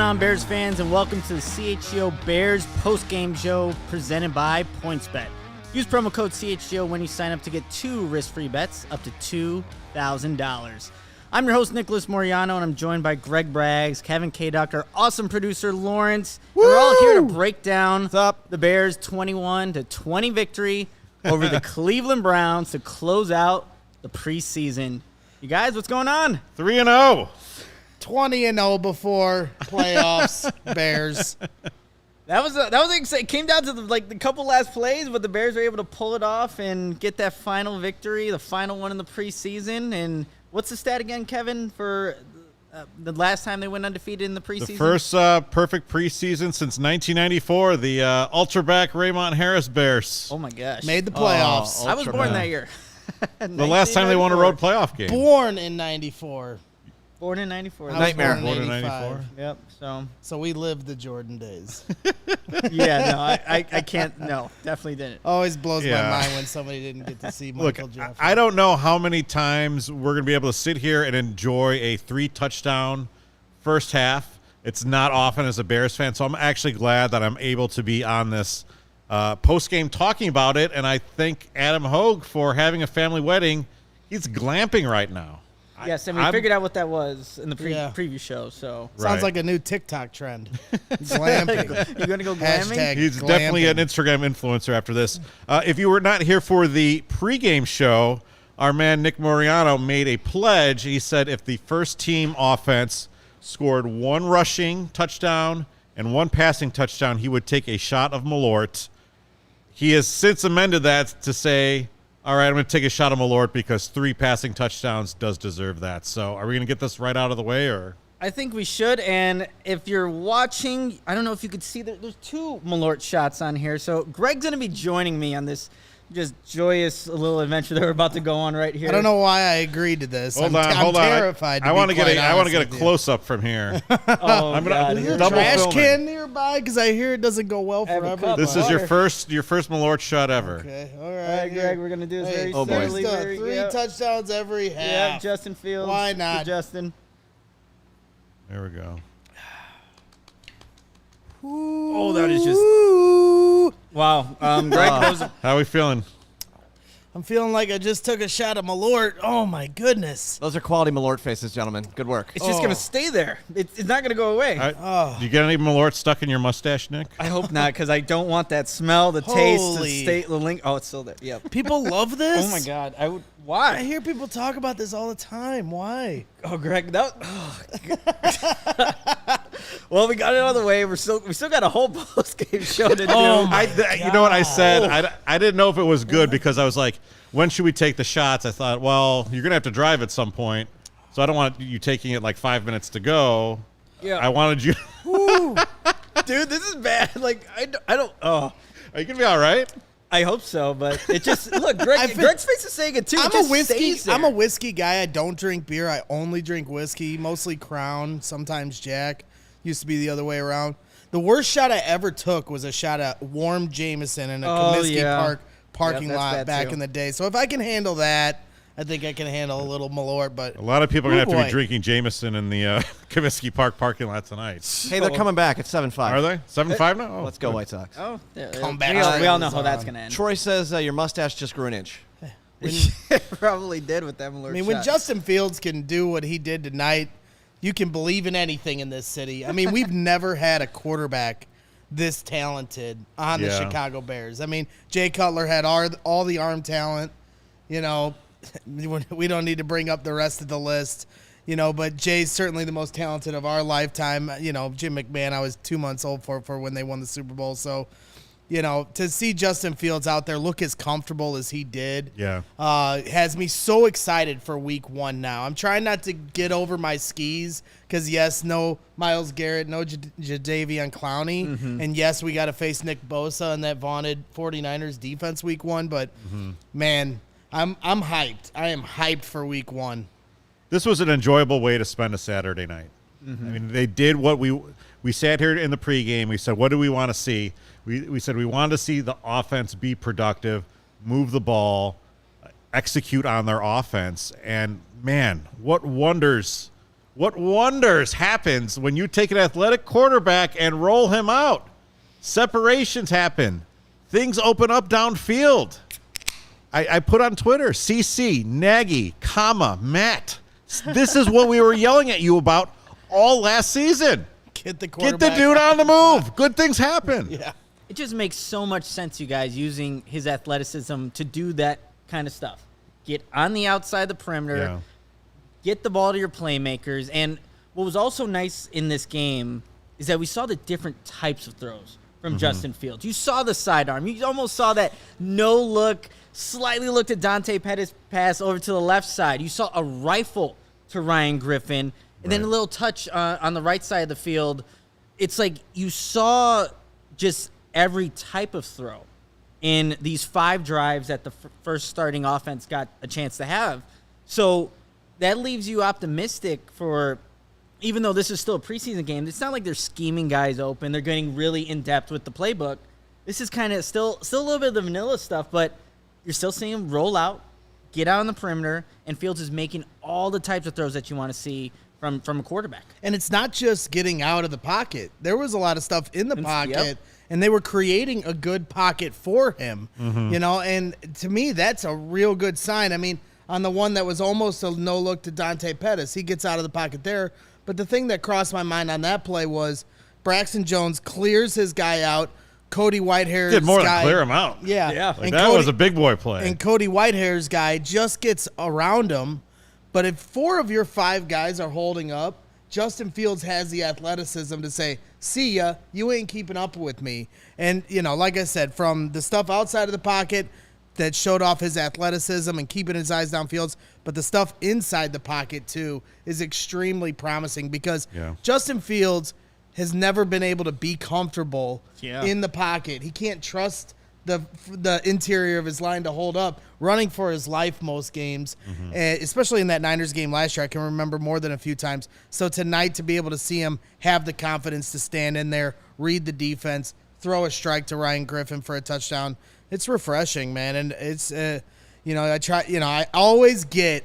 on, Bears fans, and welcome to the CHGO Bears Postgame Show presented by PointsBet. Use promo code CHGO when you sign up to get 2 risk-free bets up to $2,000. I'm your host, Nicholas Moreano, and I'm joined by Greg Braggs, Kevin Kaduk, our awesome producer, Lawrence. And we're all here to break down the Bears' 21-20 victory over the Cleveland Browns to close out the preseason. You guys, what's going on? 3-0. 20-0 before playoffs, Bears. That was it came down to the couple last plays, but the Bears were able to pull it off and get that final victory, the final one in the preseason. And what's the stat again, Kevin, for the last time they went undefeated in the preseason? The first perfect preseason since 1994, the Ultra-back Raymond Harris Bears. Oh, my gosh. Made the playoffs. I was born that year. The last time they won a road playoff game. Born in 94. Born in 94. Nightmare. Born in 94. Yep. So we lived the Jordan days. Yeah, no, I can't. No, definitely didn't. Always blows my mind when somebody didn't get to see Michael Jeffrey. I don't know how many times we're going to be able to sit here and enjoy a 3-touchdown first half. It's not often as a Bears fan, so I'm actually glad that I'm able to be on this post-game talking about it, and I thank Adam Hogue for having a family wedding. He's glamping right now. Yes, and we figured out what that was in the preview show. So Sounds like a new TikTok trend. Glamping. You gonna go glamming? He's glamping. definitely an Instagram influencer after this. If you were not here for the pregame show, our man Nick Moreano made a pledge. He said if the first team offense scored 1 rushing touchdown and 1 passing touchdown, he would take a shot of Malört. He has since amended that to say, all right, I'm going to take a shot of Malört because 3 passing touchdowns does deserve that. So are we going to get this right out of the way? Or I think we should. And if you're watching, I don't know if you could see, there's 2 Malört shots on here. So Greg's going to be joining me on this just joyous little adventure that we're about to go on right here. I don't know why I agreed to this. Hold I'm on. terrified. I want to get a close up from here. Oh, I'm God. going to Is there a double trash film can nearby? Because I hear it doesn't go well Have a forever. cup. This is your first Malört shot ever. Okay, all All right. right, Greg, we're going to do this very Hey, slowly. there's 3 touchdowns every half. Yeah, Justin Fields. Why not? To Justin. There we go. Oh, that is just wow. Greg knows. How are we feeling? I'm feeling like I just took a shot of Malört. Oh, my goodness. Those are quality Malört faces, gentlemen. Good work. It's just going to stay there. It's not going to go away. Do you get any Malört stuck in your mustache, Nick? I hope not, because I don't want that smell, the taste, the Holy. state, the link. Oh, it's still there. Yep. People love this? Oh, my God. I would. I Why? hear people talk about this all the time. Why? Oh, Greg. Well, we got it out of the way. We still got a whole post-game show to do. Oh, my You know what I said? I didn't know if it was good because I was like, when should we take the shots? I thought, well, you're going to have to drive at some point, so I don't want you taking it like 5 minutes to go. Yeah. I wanted you. Dude, this is bad. Like, I don't. Oh, Are you going to be all right? I hope so, but it just look. Greg's face is saying it too. I'm a whiskey guy. I don't drink beer. I only drink whiskey, mostly Crown, sometimes Jack. Used to be the other way around. The worst shot I ever took was a shot at warm Jameson in a Comiskey Park parking lot back in the day. So if I can handle that, I think I can handle a little Malört. But A lot of people are going to have to be drinking Jameson in the Comiskey Park parking lot tonight. Hey, they're coming back. It's 7-5. Are they? 7-5 now? Oh, Let's go, good. White Sox. Oh, Come back. We all know how that's gonna end. Troy says your mustache just grew an inch. It probably did with that Malört I mean, when shot. Justin Fields can do what he did tonight, you can believe in anything in this city. I mean, we've never had a quarterback this talented on the Chicago Bears. I mean, Jay Cutler had all the arm talent. You know, we don't need to bring up the rest of the list. You know, but Jay's certainly the most talented of our lifetime. You know, Jim McMahon, I was 2 months old for when they won the Super Bowl. So, you know, to see Justin Fields out there look as comfortable as he did has me so excited for week 1 now. I'm trying not to get over my skis because, yes, no Myles Garrett, no Jadeveon Clowney. And, yes, we got to face Nick Bosa and that vaunted 49ers defense week 1. But, man, I'm hyped. I am hyped for week 1. This was an enjoyable way to spend a Saturday night. I mean, they did what we sat here in the pregame. We said, what do we want to see? We said we wanted to see the offense be productive, move the ball, execute on their offense. And, man, what wonders what wonders happens when you take an athletic quarterback and roll him out. Separations happen. Things open up downfield. I put on Twitter, CC, Nagy, Matt. This is what we were yelling at you about all last season. Get the dude on the move. Good things happen. Yeah. It just makes so much sense, you guys, using his athleticism to do that kind of stuff. Get on the outside of the perimeter, get the ball to your playmakers. And what was also nice in this game is that we saw the different types of throws from Justin Fields. You saw the sidearm. You almost saw that no-look, slightly looked at Dante Pettis pass over to the left side. You saw a rifle to Ryan Griffin, and then a little touch on the right side of the field. It's like you saw just every type of throw in these 5 drives that the first starting offense got a chance to have. So that leaves you optimistic for, even though this is still a preseason game, it's not like they're scheming guys open. They're getting really in-depth with the playbook. This is kind of still a little bit of the vanilla stuff, but you're still seeing them roll out, get out on the perimeter, and Fields is making all the types of throws that you want to see from a quarterback. And it's not just getting out of the pocket. There was a lot of stuff in the pocket, and they were creating a good pocket for him. And to me, that's a real good sign. I mean, on the one that was almost a no-look to Dante Pettis, he gets out of the pocket there. But the thing that crossed my mind on that play was Braxton Jones clears his guy out. Cody Whitehair's did more guy, than clear him out. Yeah. Like that was a big boy play. And Cody Whitehair's guy just gets around him. But if 4 of your 5 guys are holding up, Justin Fields has the athleticism to say, see ya, you ain't keeping up with me. And, like I said, from the stuff outside of the pocket that showed off his athleticism and keeping his eyes downfield, but the stuff inside the pocket, too, is extremely promising because Justin Fields has never been able to be comfortable in the pocket. He can't trust the interior of his line to hold up, running for his life most games, especially in that Niners game last year. I can remember more than a few times. So tonight, to be able to see him have the confidence to stand in there, read the defense, throw a strike to Ryan Griffin for a touchdown, it's refreshing, man. And it's, I always get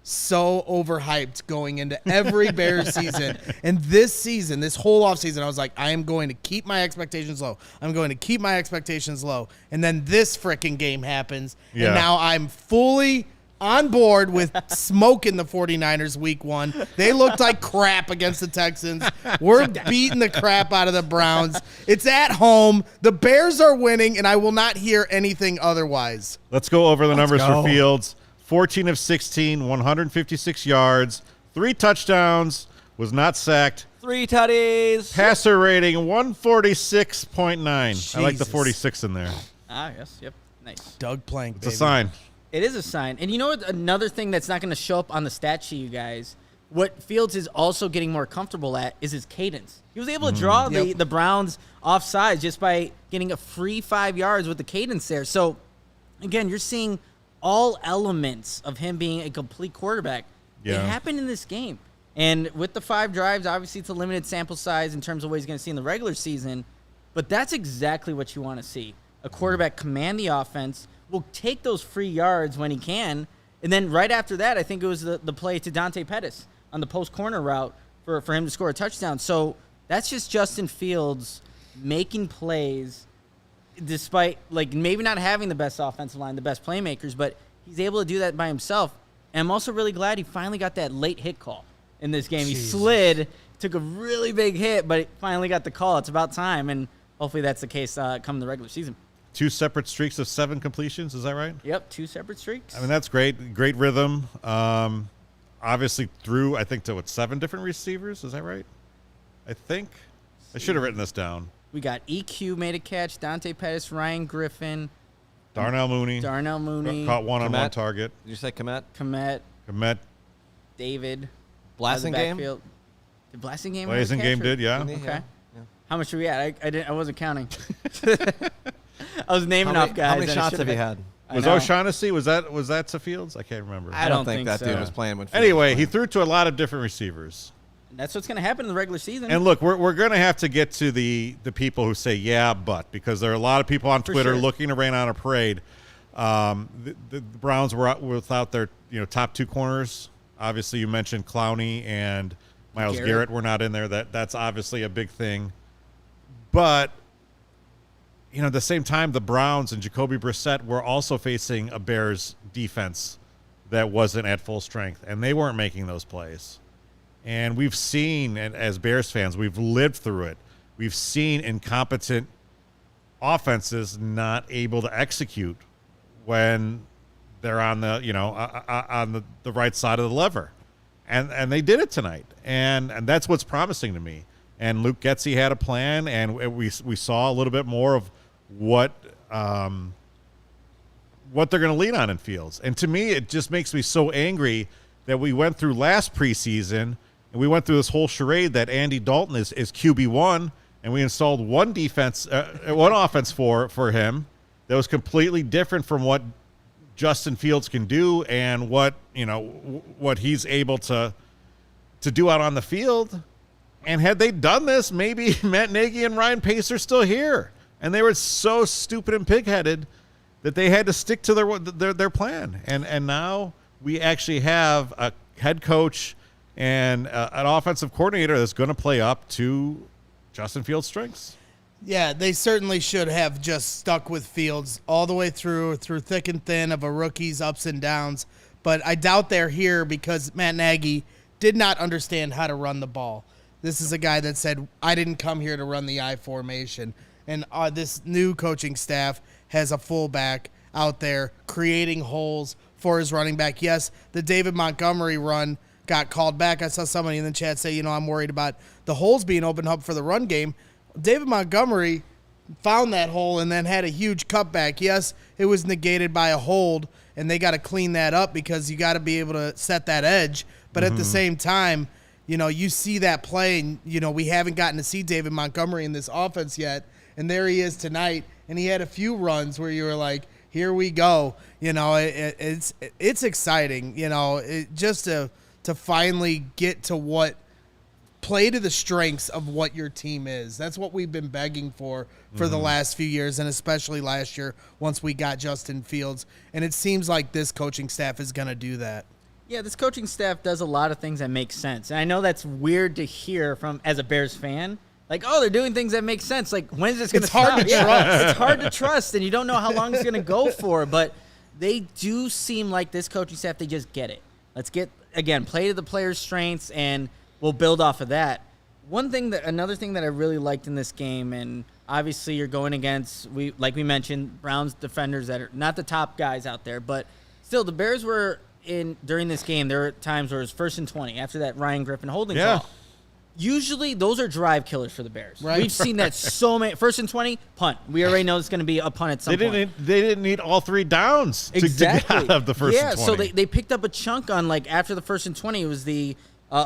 so overhyped going into every Bears season. And this season, this whole offseason, I was like, I am going to keep my expectations low. I'm going to keep my expectations low. And then this freaking game happens. And now I'm fully on board with smoking the 49ers week 1. They looked like crap against the Texans. We're beating the crap out of the Browns. It's at home. The Bears are winning, and I will not hear anything otherwise. Let's go over the numbers for Fields. 14 of 16, 156 yards, 3 touchdowns, was not sacked. 3 tutties. Passer rating, 146.9. I like the 46 in there. Yes, yep, nice. Doug Plank, It's a sign. It is a sign. And you know what? Another thing that's not going to show up on the stat sheet, you guys, what Fields is also getting more comfortable at is his cadence. He was able to draw the Browns offside just by getting a free 5 yards with the cadence there. So, again, you're seeing all elements of him being a complete quarterback. It happened in this game. And with the 5 drives, obviously it's a limited sample size in terms of what he's going to see in the regular season. But that's exactly what you want to see. A quarterback command the offense, will take those free yards when he can. And then right after that, I think it was the play to Dante Pettis on the post corner route for him to score a touchdown. So that's just Justin Fields making plays despite maybe not having the best offensive line, the best playmakers, but he's able to do that by himself. And I'm also really glad he finally got that late hit call in this game. He slid, took a really big hit, but he finally got the call. It's about time, and hopefully that's the case come the regular season. 2 separate streaks of 7 completions. Is that right? Yep, 2 separate streaks. I mean, that's great. Great rhythm. Obviously threw, I think, to 7 different receivers. Is that right? I think. I should have written this down. We got EQ made a catch, Dante Pettis, Ryan Griffin. Darnell Mooney. Caught one-on-one target. Did you say Komet? Komet. David. Blasting game? Did Blasting game? Blasting game did, yeah. Okay. Yeah. How much were we at? I wasn't counting. I was naming off guys. How many shots have you had? Was O'Shaughnessy, was that to Fields? I can't remember. I don't think that so. dude was playing when Fields Anyway, he threw to a lot of different receivers. That's what's going to happen in the regular season. And look, we're going to have to get to the people who say, yeah, but, because there are a lot of people on Twitter looking to rain on a parade. The Browns were without their top 2 corners. Obviously, you mentioned Clowney and Myles Garrett were not in there. That's obviously a big thing. But, at the same time, the Browns and Jacoby Brissett were also facing a Bears defense that wasn't at full strength, and they weren't making those plays. And we've seen, and as Bears fans, we've lived through it. We've seen incompetent offenses not able to execute when they're on the on the right side of the lever, and they did it tonight, and that's what's promising to me. And Luke Getsy had a plan, and we saw a little bit more of what they're going to lean on in Fields. And to me, it just makes me so angry that we went through last preseason and we went through this whole charade that Andy Dalton is QB1, and we installed one offense for him that was completely different from what Justin Fields can do and what he's able to do out on the field. And had they done this, maybe Matt Nagy and Ryan Pace are still here. And they were so stupid and pig-headed that they had to stick to their plan. And now we actually have a head coach and an offensive coordinator that's going to play up to Justin Fields' strengths. Yeah, they certainly should have just stuck with Fields all the way through thick and thin of a rookie's ups and downs. But I doubt they're here because Matt Nagy did not understand how to run the ball. This is a guy that said, I didn't come here to run the I formation. And this new coaching staff has a fullback out there creating holes for his running back. Yes, the David Montgomery run got called back. I saw somebody in the chat say, I'm worried about the holes being opened up for the run game. David Montgomery found that hole and then had a huge cutback. Yes, it was negated by a hold, and they got to clean that up because you got to be able to set that edge. But at the same time, you see that play, and, we haven't gotten to see David Montgomery in this offense yet. And there he is tonight, and he had a few runs where you were like, here we go. It's exciting, just to finally get to play to the strengths of what your team is. That's what we've been begging for the last few years, and especially last year once we got Justin Fields. And it seems like this coaching staff is going to do that. Yeah, this coaching staff does a lot of things that make sense. And I know that's weird to hear from as a Bears fan. Like, they're doing things that make sense. Like, when's this going to stop? It's hard to trust. It's hard to trust, and you don't know how long it's going to go for. But they do seem like this coaching staff, they just get it. Let's play to the players' strengths, and we'll build off of that. Another thing that I really liked in this game, and obviously you're going against, like we mentioned, Browns defenders that are not the top guys out there, but still the Bears were during this game, there were times where it was 1st and 20 after that Ryan Griffin holding call. Usually those are drive killers for the Bears. Right. We've seen that so many. 1st and 20, punt. We already know it's going to be a punt at some point. They didn't need all 3 downs to get out of the 1st and 20. Yeah, so they picked up a chunk on, after the 1st and 20, it was the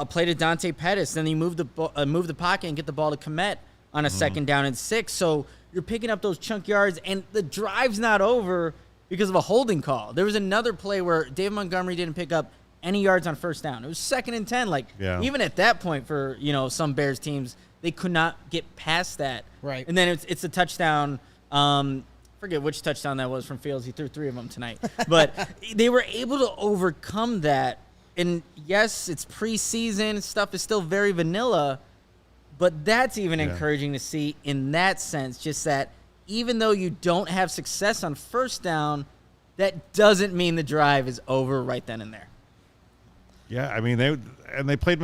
play to Dante Pettis. Then he moved the pocket and get the ball to Komet on a 2nd down and 6. So you're picking up those chunk yards, and the drive's not over because of a holding call. There was another play where David Montgomery didn't pick up any yards on 1st down. It was 2nd and 10. Even at that point for, some Bears teams, they could not get past that. Right. And then it's a touchdown. Forget which touchdown that was from Fields. He threw 3 of them tonight. But they were able to overcome that. And, yes, it's preseason. Stuff is still very vanilla. But that's even encouraging to see in that sense, just that even though you don't have success on 1st down, that doesn't mean the drive is over right then and there. Yeah, I mean, they played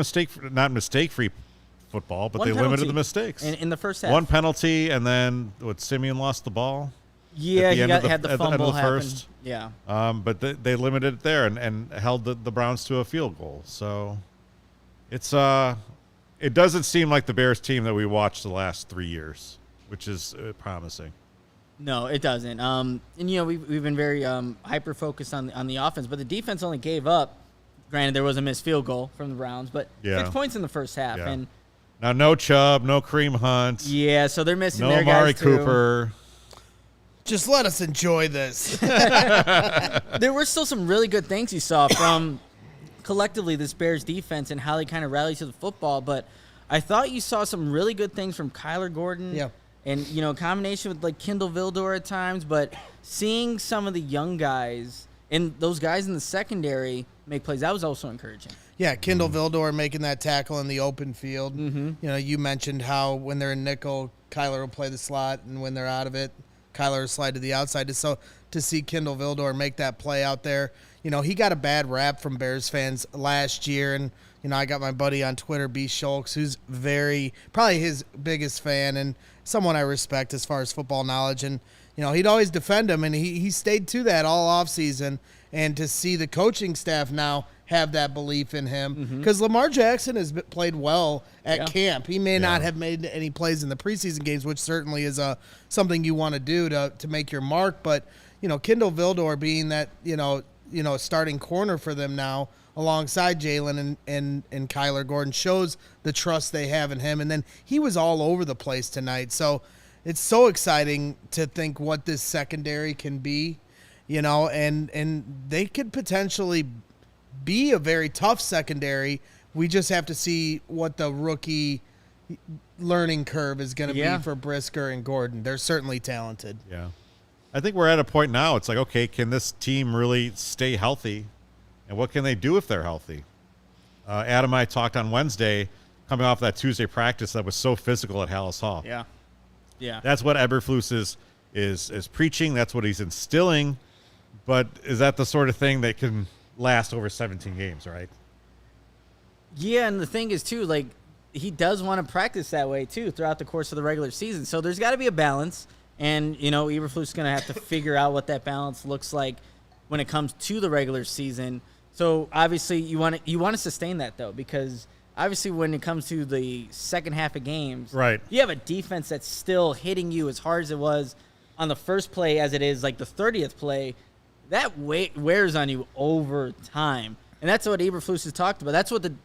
not mistake-free football, but One they penalty limited the mistakes. in the first half. One penalty, and then Simeon lost the ball. Yeah, he had the fumble at the happen. first. Yeah. But they limited it there and held the Browns to a field goal. So it doesn't seem like the Bears team that we watched the last 3 years, which is promising. No, it doesn't. And we've been very hyper focused on the offense, but the defense only gave up. Granted, there was a missed field goal from the Browns, but 6 points in the first half. Yeah. And now no Chubb, no Kareem Hunt. Yeah, so they're missing no their Amari guys too. Cooper. Just let us enjoy this. There were still some really good things you saw from collectively this Bears defense and how they kind of rallied to the football, but I thought you saw some really good things from Kyler Gordon. Yeah. And, a combination with Kendall Vildor at times, but seeing some of the young guys and those guys in the secondary make plays, that was also encouraging. Yeah, Kendall Vildor making that tackle in the open field. Mm-hmm. You mentioned how when they're in nickel, Kyler will play the slot, and when they're out of it, Kyler will slide to the outside. So to see Kendall Vildor make that play out there, he got a bad rap from Bears fans last year, and I got my buddy on Twitter, B. Schultz, who's probably his biggest fan and someone I respect as far as football knowledge, and he'd always defend him, and he stayed to that all offseason. And to see the coaching staff now have that belief in him, because Lamar Jackson has played well at camp. He may not have made any plays in the preseason games, which certainly is something you want to do to make your mark. But Kendall Vildor being that starting corner for them now, alongside Jalen and Kyler Gordon, shows the trust they have in him. And then he was all over the place tonight, so it's so exciting to think what this secondary can be. And they could potentially be a very tough secondary. We just have to see what the rookie learning curve is going to be for Brisker and Gordon. They're certainly talented. Yeah. I think we're at a point now. It's like, okay, can this team really stay healthy? And what can they do if they're healthy? Adam and I talked on Wednesday, coming off that Tuesday practice that was so physical at Hallis Hall. Yeah. Yeah. That's what Eberflus is preaching. That's what he's instilling. But is that the sort of thing that can last over 17 games, right? Yeah, and the thing is, too, like, he does want to practice that way, too, throughout the course of the regular season. So there's got to be a balance, and, Eberflus is going to have to figure out what that balance looks like when it comes to the regular season. So, obviously, you want to sustain that, though, because, obviously, when it comes to the second half of games, right, you have a defense that's still hitting you as hard as it was on the first play as it is, like, the 30th play. That wears on you over time, and that's what Eberflus has talked about. That's what the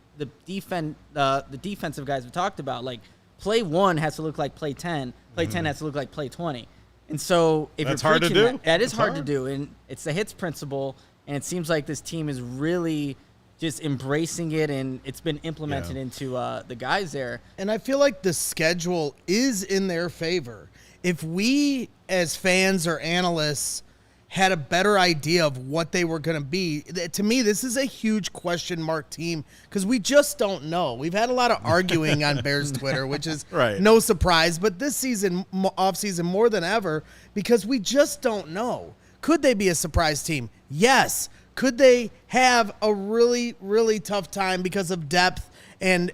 defensive guys have talked about. Like, play 1 has to look like play 10. Play 10 has to look like play 20. And so if that's you're hard to do. that is hard to do, and it's the hits principle. And it seems like this team is really just embracing it, and it's been implemented into the guys there. And I feel like the schedule is in their favor. If we, as fans or analysts, had a better idea of what they were going to be, to me, this is a huge question mark team because we just don't know. We've had a lot of arguing on Bears Twitter, which is no surprise. But this season, offseason, more than ever, because we just don't know. Could they be a surprise team? Yes. Could they have a really, really tough time because of depth and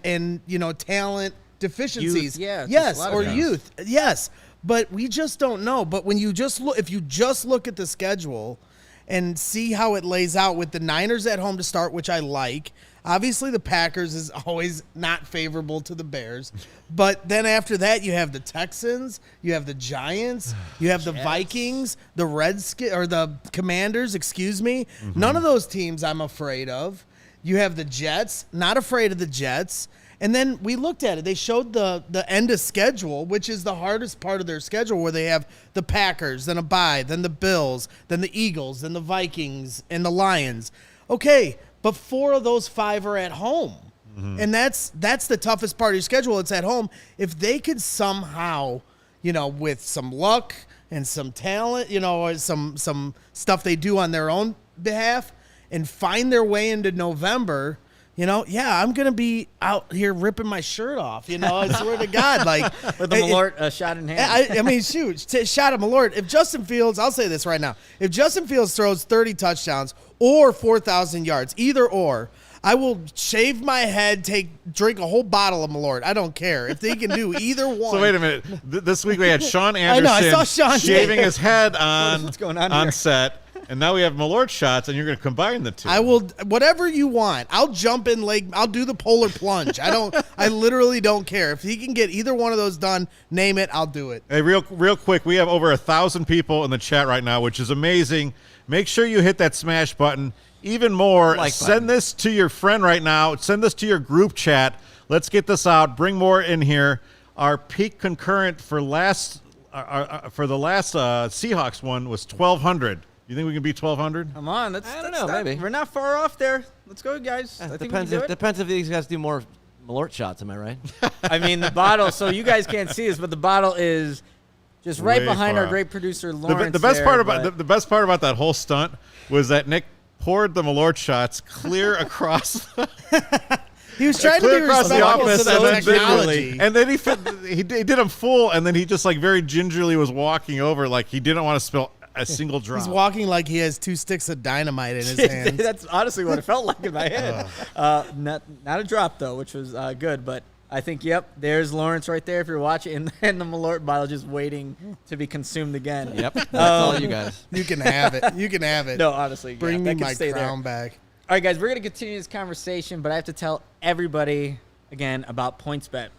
talent deficiencies? Youth, yes, or youth. Yes. But we just don't know. But when you just look, if you just look at the schedule and see how it lays out with the Niners at home to start, which I like. Obviously, the Packers is always not favorable to the Bears. But then after that, you have the Texans, you have the Giants, you have the Vikings, the the Commanders, excuse me. Mm-hmm. None of those teams I'm afraid of. You have the Jets, not afraid of the Jets. And then we looked at it. They showed the end of schedule, which is the hardest part of their schedule, where they have the Packers, then a bye, then the Bills, then the Eagles, then the Vikings, and the Lions. Okay, but 4 of those 5 are at home. Mm-hmm. And that's the toughest part of your schedule. It's at home. If they could somehow, with some luck and some talent, or some stuff they do on their own behalf and find their way into November – I'm going to be out here ripping my shirt off, I swear to God. With the Malört shot in hand. I mean, shoot, shot at Malört. If Justin Fields, I'll say this right now. If Justin Fields throws 30 touchdowns or 4,000 yards, either or, I will shave my head, drink a whole bottle of Malört. I don't care. If they can do either one. So wait a minute. This week we had Sean Anderson I saw Sean shaving his head what's going on here? set. And now we have Malört shots, and you're going to combine the two. I will, whatever you want. I'll jump in I'll do the polar plunge. I literally don't care. If he can get either one of those done, name it, I'll do it. Hey, real quick, we have over 1,000 people in the chat right now, which is amazing. Make sure you hit that smash button. Even more, send this to your friend right now. Send this to your group chat. Let's get this out. Bring more in here. Our peak concurrent for the last Seahawks one was 1,200. You think we can beat 1,200? Come on, I don't know, maybe. We're not far off there. Let's go, guys. I think we can do it. Depends if these guys do more Malört shots. Am I right? I mean, the bottle. So you guys can't see this, but the bottle is just right behind our great producer Lawrence. The best part about that whole stunt was that Nick poured the Malört shots clear across He was trying to be across the respectful office, to and the then technology. and then he did them full, and then he just like very gingerly was walking over, like he didn't want to spill a single drop. He's walking like he has 2 sticks of dynamite in his hands. That's honestly what it felt like in my head. Not a drop, though, which was good. But I think, yep, there's Lawrence right there if you're watching, and the Malört bottle just waiting to be consumed again. Yep, that's all you guys. You can have it. You can have it. No, honestly. Bring yeah, me that can my stay crown there. back. All right, guys, we're going to continue this conversation, but I have to tell everybody, again, about PointsBet.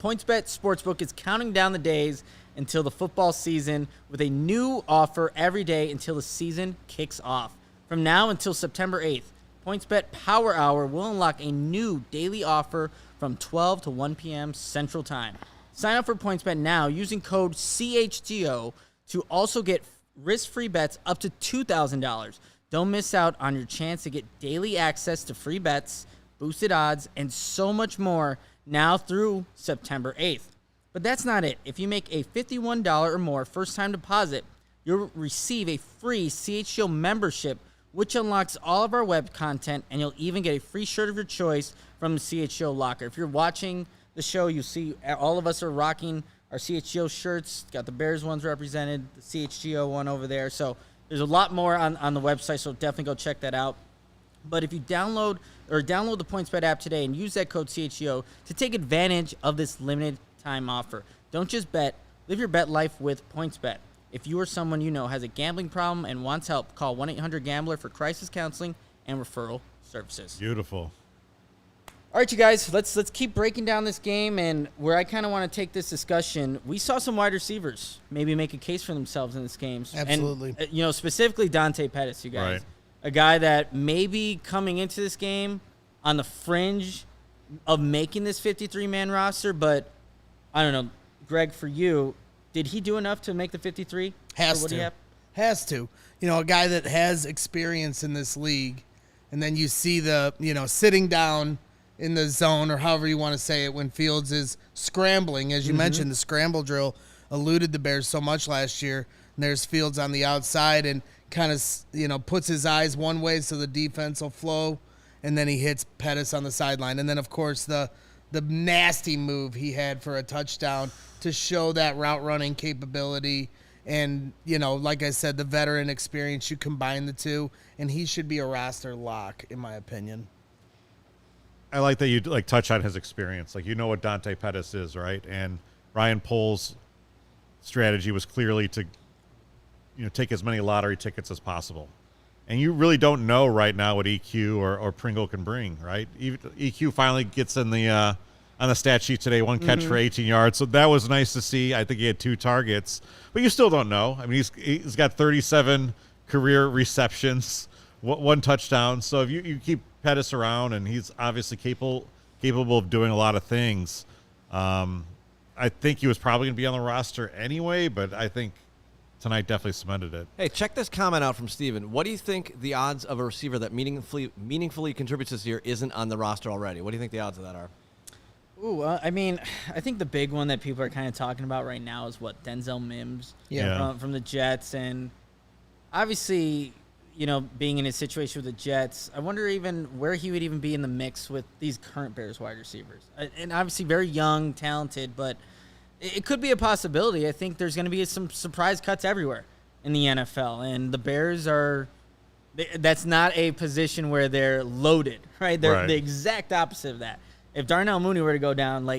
PointsBet Sportsbook is counting down the days until the football season with a new offer every day until the season kicks off. From now until September 8th, PointsBet Power Hour will unlock a new daily offer from 12 to 1 p.m. Central Time. Sign up for PointsBet now using code CHGO to also get risk-free bets up to $2,000. Don't miss out on your chance to get daily access to free bets, boosted odds, and so much more now through September 8th. But that's not it. If you make a $51 or more first-time deposit, you'll receive a free CHGO membership, which unlocks all of our web content, and you'll even get a free shirt of your choice from the CHGO locker. If you're watching the show, you see all of us are rocking our CHGO shirts. Got the Bears ones represented, the CHGO one over there. So there's a lot more on the website, so definitely go check that out. But if you download the PointsBet app today and use that code CHGO to take advantage of this limited time offer. Don't just bet. Live your bet life with PointsBet. If you or someone you know has a gambling problem and wants help, call 1-800-GAMBLER for crisis counseling and referral services. Beautiful. All right, you guys, let's keep breaking down this game, and where I kind of want to take this discussion, we saw some wide receivers maybe make a case for themselves in this game. Absolutely. And, specifically Dante Pettis, you guys. Right. A guy that maybe coming into this game on the fringe of making this 53-man roster, but I don't know, Greg, for you, did he do enough to make the 53? Has to. A guy that has experience in this league, and then you see the, sitting down in the zone, or however you want to say it, when Fields is scrambling. As you mentioned, the scramble drill eluded the Bears so much last year. And there's Fields on the outside and kind of, puts his eyes one way so the defense will flow, and then he hits Pettis on the sideline. And then, of course, the nasty move he had for a touchdown to show that route running capability. And, like I said, the veteran experience, you combine the two, and he should be a roster lock, in my opinion. I like that you touch on his experience. What Dante Pettis is, right? And Ryan Pohl's strategy was clearly to, take as many lottery tickets as possible. And you really don't know right now what EQ or Pringle can bring, right? EQ finally gets in the on the stat sheet today, 1 catch for 18 yards. So that was nice to see. I think he had 2 targets, but you still don't know. I mean, he's got 37 career receptions, 1 touchdown. So if you keep Pettis around, and he's obviously capable of doing a lot of things. I think he was probably going to be on the roster anyway, but I think tonight definitely cemented it. Hey, check this comment out from Steven. What do you think the odds of a receiver that meaningfully contributes this year isn't on the roster already? What do you think the odds of that are? Ooh, I think the big one that people are kind of talking about right now is Denzel Mims from the Jets. And obviously, being in his situation with the Jets, I wonder even where he would even be in the mix with these current Bears wide receivers. And obviously very young, talented, but it could be a possibility. I think there's going to be some surprise cuts everywhere in the NFL. And the Bears that's not a position where they're loaded, right? They're the exact opposite of that. If Darnell Mooney were to go down,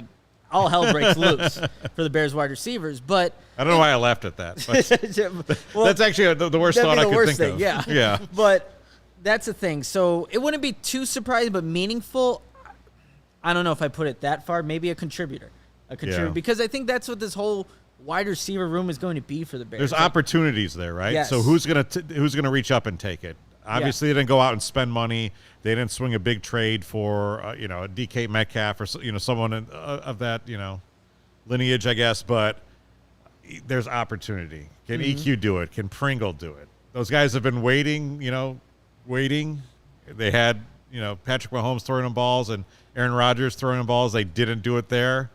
all hell breaks loose for the Bears wide receivers. But I don't know why I laughed at that. But that's actually the worst thought I could think of. Yeah. But that's the thing. So it wouldn't be too surprising, but meaningful. I don't know if I put it that far. Maybe a contributor, because I think that's what this whole wide receiver room is going to be for the Bears. There's opportunities there, right? Yes. So who's gonna reach up and take it? Obviously, they didn't go out and spend money. They didn't swing a big trade for a DK Metcalf or someone of that lineage, I guess. But there's opportunity. Can EQ do it? Can Pringle do it? Those guys have been waiting. They had Patrick Mahomes throwing them balls and Aaron Rodgers throwing them balls. They didn't do it there.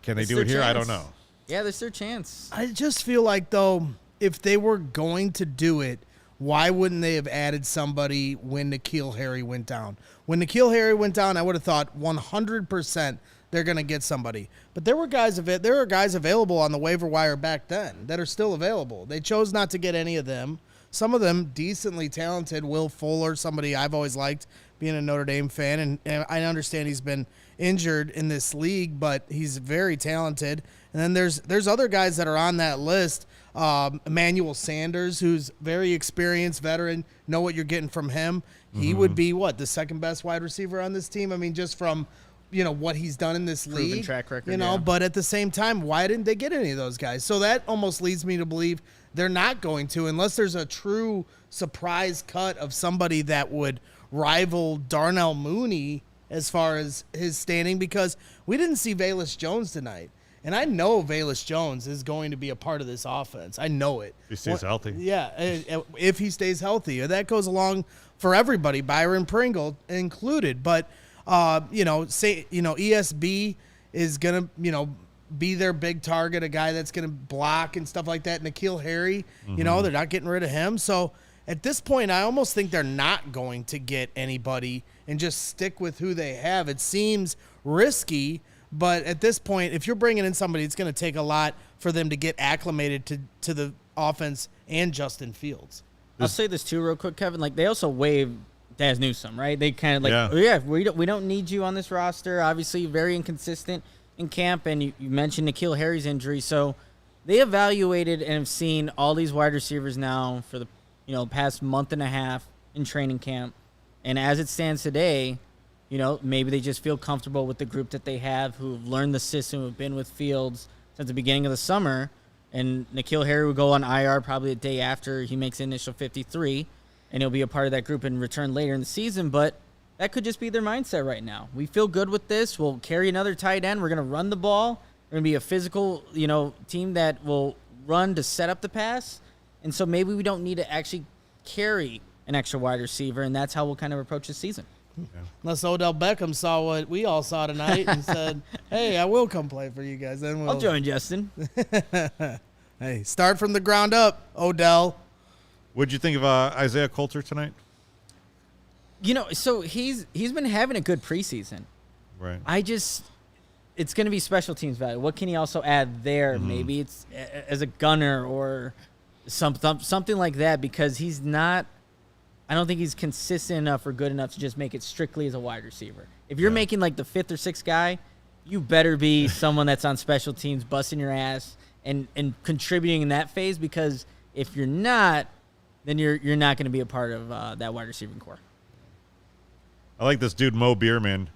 Can they do it here? I don't know. Yeah, there's their chance. I just feel like, though, if they were going to do it, why wouldn't they have added somebody when N'Keal Harry went down? When N'Keal Harry went down, I would have thought 100% they're going to get somebody. But there were guys available on the waiver wire back then that are still available. They chose not to get any of them. Some of them decently talented. Will Fuller, somebody I've always liked, being a Notre Dame fan, and I understand he's been injured in this league, but he's very talented. And then there's other guys that are on that list. Emmanuel Sanders, who's very experienced veteran, know what you're getting from him. He would be the second best wide receiver on this team. I mean, just from what he's done in this Proven league, track record, But at the same time, why didn't they get any of those guys? So that almost leads me to believe they're not going to, unless there's a true surprise cut of somebody that would rival Darnell Mooney as far as his standing, because we didn't see Velus Jones tonight. And I know Velus Jones is going to be a part of this offense. I know it. He stays healthy. Yeah, if he stays healthy. That goes along for everybody, Byron Pringle included. But, ESB is going to, be their big target, a guy that's going to block and stuff like that. N'Keal Harry, they're not getting rid of him. So at this point, I almost think they're not going to get anybody and just stick with who they have. It seems risky, but at this point, if you're bringing in somebody, it's going to take a lot for them to get acclimated to the offense and Justin Fields. I'll say this too real quick, Kevin. Like, they also waived Daz Newsome, right? They kind of we don't need you on this roster. Obviously, very inconsistent in camp, and you mentioned N'Keal Harry's injury. So they evaluated and have seen all these wide receivers now for the past month and a half in training camp. And as it stands today, maybe they just feel comfortable with the group that they have, who've learned the system, who've been with Fields since the beginning of the summer. And N'Keal Harry will go on IR probably a day after he makes the initial 53, and he'll be a part of that group and return later in the season. But that could just be their mindset right now. We feel good with this. We'll carry another tight end. We're going to run the ball. We're going to be a physical, team that will run to set up the pass. And so maybe we don't need to actually carry an extra wide receiver, and that's how we'll kind of approach the season. Yeah. Unless Odell Beckham saw what we all saw tonight and said, hey, I will come play for you guys. Then I'll join Justin. Hey, start from the ground up, Odell. What'd you think of Isaiah Coulter tonight? So he's been having a good preseason. Right. It's going to be special teams value. What can he also add there? Maybe it's as a gunner or something like that, because he's not – I don't think he's consistent enough or good enough to just make it strictly as a wide receiver. If you're making like the fifth or sixth guy, you better be someone that's on special teams, busting your ass and contributing in that phase, because if you're not, then you're not going to be a part of that wide receiving core. I like this dude, Mo Beerman.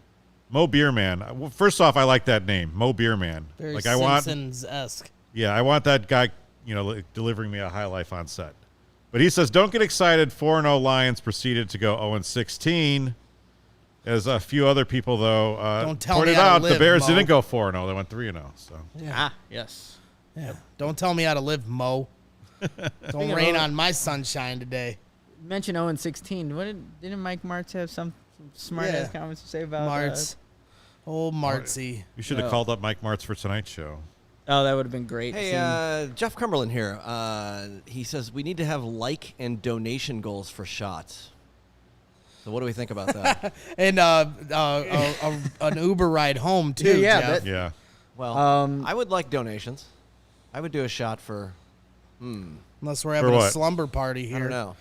Mo Beerman. Well, first off, I like that name, Mo Beerman. Very like Simpsons-esque. I want that guy, delivering me a high life on set. But he says, don't get excited. 4-0 Lions proceeded to go 0-16. As a few other people, though, Don't tell pointed me how to out, live, the Bears Mo. didn't go 4-0. They went 3-0. So Yeah. Yes. Yeah. Don't tell me how to live, Mo. Don't rain on my sunshine today. You mentioned 0-16. Didn't Mike Martz have some smart-ass comments to say about Martz. Old Martzy. you should have called up Mike Martz for tonight's show. Oh, that would have been great. Hey, Jeff Cumberland here. He says we need to have like and donation goals for shots. So what do we think about that? And an Uber ride home, too, Yeah, Jeff. Yeah. Well, I would like donations. I would do a shot for, Unless we're having a what? slumber party here. I don't know.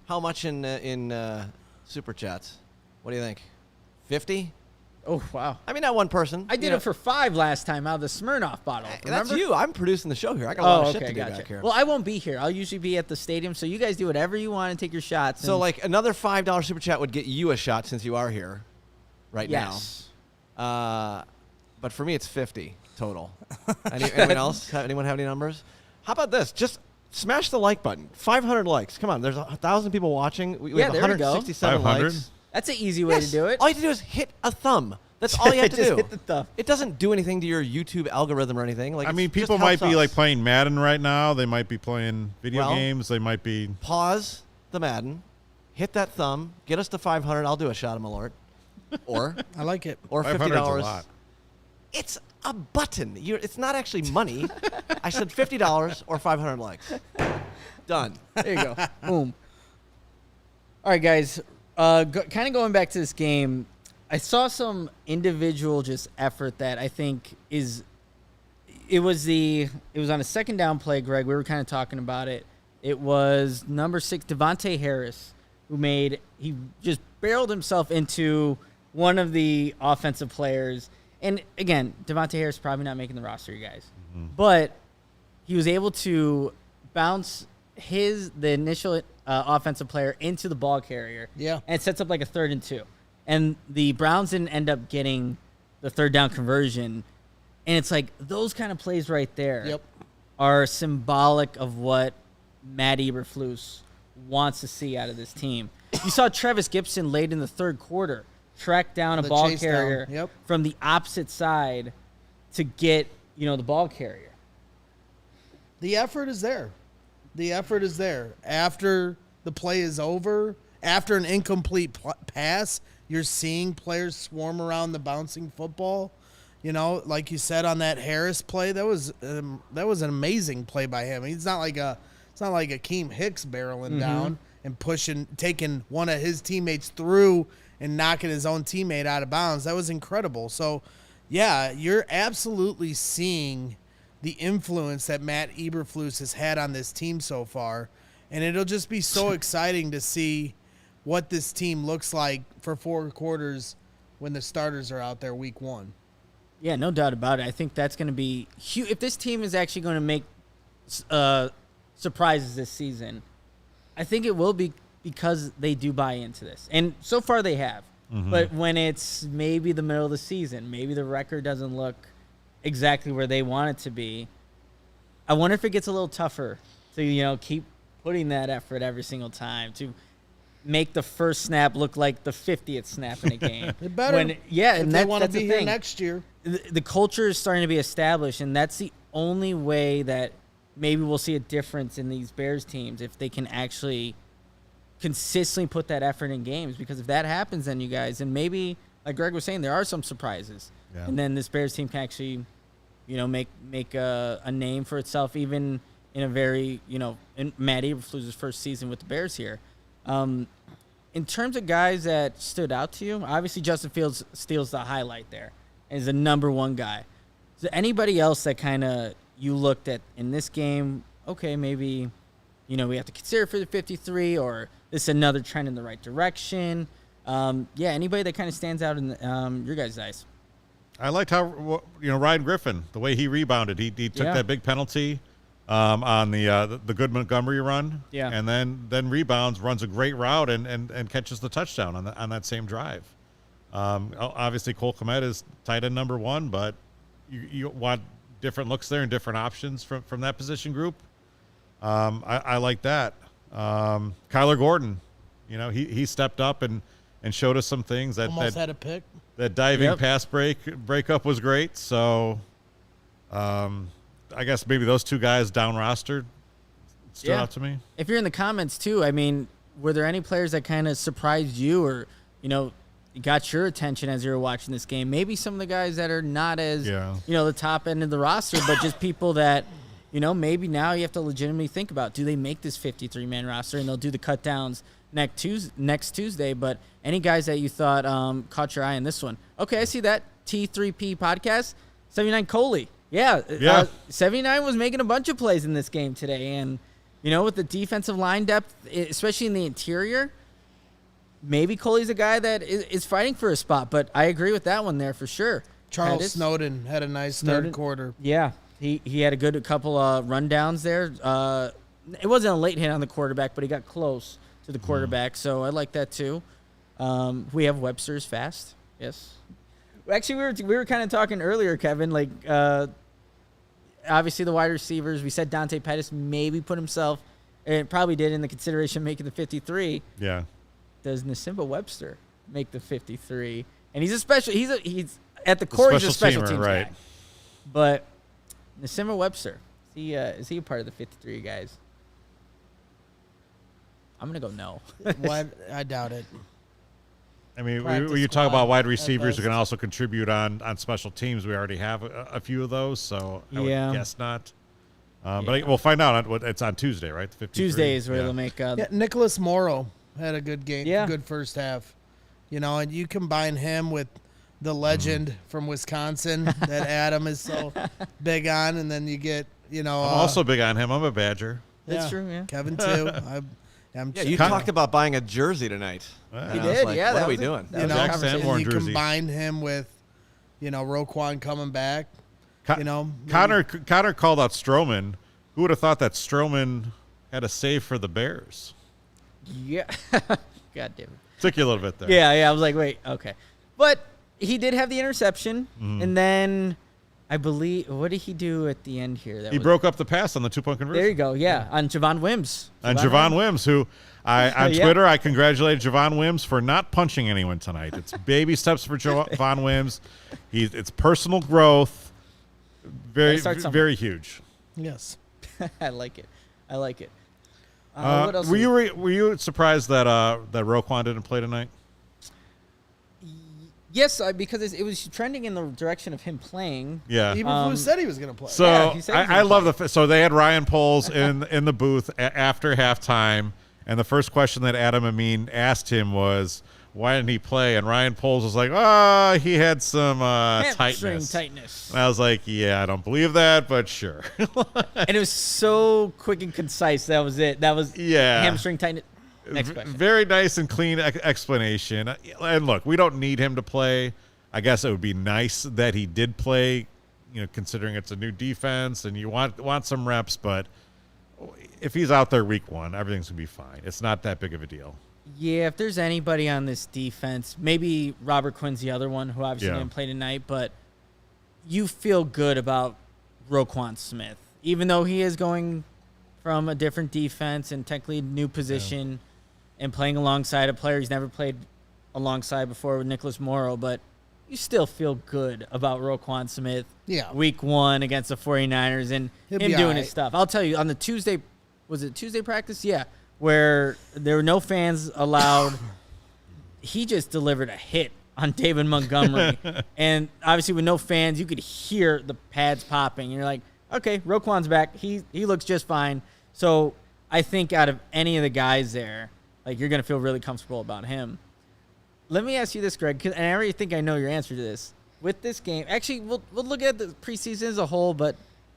How much in Super Chats? What do you think? 50? Oh, wow. I mean, not one person. I did it for 5 last time out of the Smirnoff bottle. That's Remember? you. I'm producing the show here. I got a lot of shit to do back here. Well, I won't be here. I'll usually be at the stadium, so you guys do whatever you want and take your shots. So, like, another $5 Super Chat would get you a shot since you are here right yes. now. But for me, it's 50 total. Anyone else? Anyone have any numbers? How about this? Just smash the like button. 500 likes. Come on. There's 1,000 people watching. We have there we go. 167 500? likes. That's an easy way to do it. All you have to do is hit a thumb. That's all you have to Just do. hit the thumb. It doesn't do anything to your YouTube algorithm or anything. Like, I mean, it just people might helps be us. like playing Madden right now. They might be playing video games. They might be. Pause the Madden, hit that thumb, get us to 500. I'll do a shot of Malört, or I like it. or $500 's a $50. lot. It's a button. It's not actually money. I said $50 or 500 likes. Done. There you go. Boom. All right, guys. Kind of going back to this game, I saw some individual just effort that I think is. It was on a second down play, Greg. We were kind of talking about it. It was number 6, Devontae Harris, he just barreled himself into one of the offensive players. And again, Devontae Harris probably not making the roster, you guys. Mm-hmm. But he was able to bounce the initial offensive player into the ball carrier. Yeah. And it sets up like a 3rd and 2. And the Browns didn't end up getting the 3rd down conversion. And it's like those kind of plays right there are symbolic of what Matt Eberflus wants to see out of this team. You saw Travis Gibson late in the 3rd quarter track down a ball carrier from the opposite side to get, the ball carrier. The effort is there. After the play is over, after an incomplete pass, you're seeing players swarm around the bouncing football. Like you said on that Harris play, that was an amazing play by him. It's not like Akeem Hicks barreling down and taking one of his teammates through and knocking his own teammate out of bounds. That was incredible. So, yeah, you're absolutely seeing the influence that Matt Eberflus has had on this team so far, and it'll just be so exciting to see what this team looks like for 4 quarters when the starters are out there week 1. Yeah, no doubt about it. I think that's going to be huge. If this team is actually going to make surprises this season, I think it will be because they do buy into this. And so far they have. Mm-hmm. But when it's maybe the middle of the season, maybe the record doesn't look exactly where they want it to be, I wonder if it gets a little tougher to, keep putting that effort every single time to make the first snap look like the 50th snap in a game. It better. And they want to be here next year. The culture is starting to be established, and that's the only way that maybe we'll see a difference in these Bears teams if they can actually consistently put that effort in games. Because if that happens, then you guys, and maybe, like Greg was saying, there are some surprises. Yeah. And then this Bears team can actually, make a name for itself, even in a very, in Matt Eberflus' first season with the Bears here. In terms of guys that stood out to you, obviously Justin Fields steals the highlight there and is the number 1 guy. Is there anybody else that kind of you looked at in this game? Okay, maybe, we have to consider for the 53, or this is another trend in the right direction. Anybody that kind of stands out in your guys' eyes? I liked how, Ryan Griffin, the way he rebounded. He took that big penalty on the good Montgomery run, and then rebounds, runs a great route, and catches the touchdown on that same drive. Obviously, Cole Kmet is tight end number 1, but you want different looks there and different options from that position group. I like that. Kyler Gordon, he stepped up and showed us some things that almost had a pick. That diving pass breakup was great. So. I guess maybe those 2 guys down rostered stood out to me. If you're in the comments too, I mean, were there any players that kind of surprised you or, got your attention as you were watching this game? Maybe some of the guys that are not as, the top end of the roster, but just people that, maybe now you have to legitimately think about, do they make this 53-man roster? And they'll do the cut downs next Tuesday. But any guys that you thought caught your eye in this one? Okay, I see that. T3P podcast, 79 Coley. Yeah. 79 was making a bunch of plays in this game today. And, with the defensive line depth, especially in the interior, maybe Coley's a guy that is fighting for a spot. But I agree with that one there for sure. Charles Snowden had a nice 3rd quarter. Yeah, he had a couple rundowns there. It wasn't a late hit on the quarterback, but he got close to the quarterback. So I like that too. We have Webster's fast. Yes. Actually, we were kind of talking earlier, Kevin, like obviously the wide receivers. We said Dante Pettis maybe put himself, and probably did in the consideration making the 53. Yeah. Does Nasimba Webster make the 53? And he's at the core, he's a special teams right? Guy. But Nasimba Webster, is he a part of the 53 guys? I'm gonna go no. I doubt it. I mean, when you talk about wide receivers who can also contribute on special teams, we already have a few of those, so I would guess not. But we'll find out. It's on Tuesday, right? The 53. Tuesday is where they'll make. Nicholas Morrow had a good game. Yeah. Good first half. And you combine him with the legend from Wisconsin that Adam is so big on, and then you get I'm also big on him. I'm a Badger. That's true. Yeah. Kevin too. You talked about buying a jersey tonight. He did. Like, what are we doing? Jack Sanborn you jersey. combine him with Roquan coming back. Connor called out Stroman. Who would have thought that Stroman had a save for the Bears? Yeah. God damn it. Took you a little bit there. Yeah. I was like, wait, okay. But he did have the interception, and then I believe, what did he do at the end here? He broke up the pass on the 2-point conversion. There you go. Yeah, on Javon Wims. On Javon Wims, who on Twitter, I congratulated Javon Wims for not punching anyone tonight. It's baby steps for Javon Wims. It's personal growth. Very huge. Yes. I like it. What else? Were you surprised that Roquan didn't play tonight? Yes, because it was trending in the direction of him playing. Yeah. Even said he was going to play. So he said he was I gonna love so they had Ryan Poles in the booth after halftime, and the first question that Adam Amin asked him was, why didn't he play? And Ryan Poles was like, he had some tightness. And I was like, yeah, I don't believe that, but sure. And it was so quick and concise. That was it. That was hamstring tightness. Next question. Very nice and clean explanation. And look, we don't need him to play. I guess it would be nice that he did play, considering it's a new defense and you want some reps. But if he's out there week 1, everything's going to be fine. It's not that big of a deal. Yeah, if there's anybody on this defense, maybe Robert Quinn's the other one who obviously didn't play tonight, but you feel good about Roquan Smith. Even though he is going from a different defense and technically new position and playing alongside a player he's never played alongside before with Nicholas Morrow, but you still feel good about Roquan Smith week 1 against the 49ers and him doing his stuff. I'll tell you, on the Tuesday, was it Tuesday practice? Yeah, where there were no fans allowed. He just delivered a hit on David Montgomery. And obviously with no fans, you could hear the pads popping. And you're like, okay, Roquan's back. He looks just fine. So I think out of any of the guys there, you're going to feel really comfortable about him. Let me ask you this, Greg, and I already think I know your answer to this. With this game, actually, we'll look at the preseason as a whole, but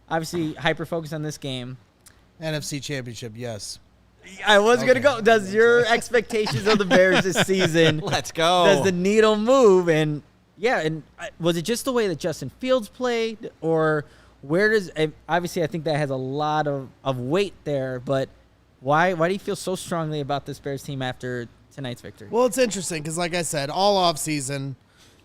obviously hyper-focus on this game. NFC Championship, yes. I was going to go. Does your expectations of the Bears this season, let's go. Does the needle move? And was it just the way that Justin Fields played, or where does – obviously, I think that has a lot of weight there, but why do you feel so strongly about this Bears team after tonight's victory? Well, it's interesting because, like I said, all offseason,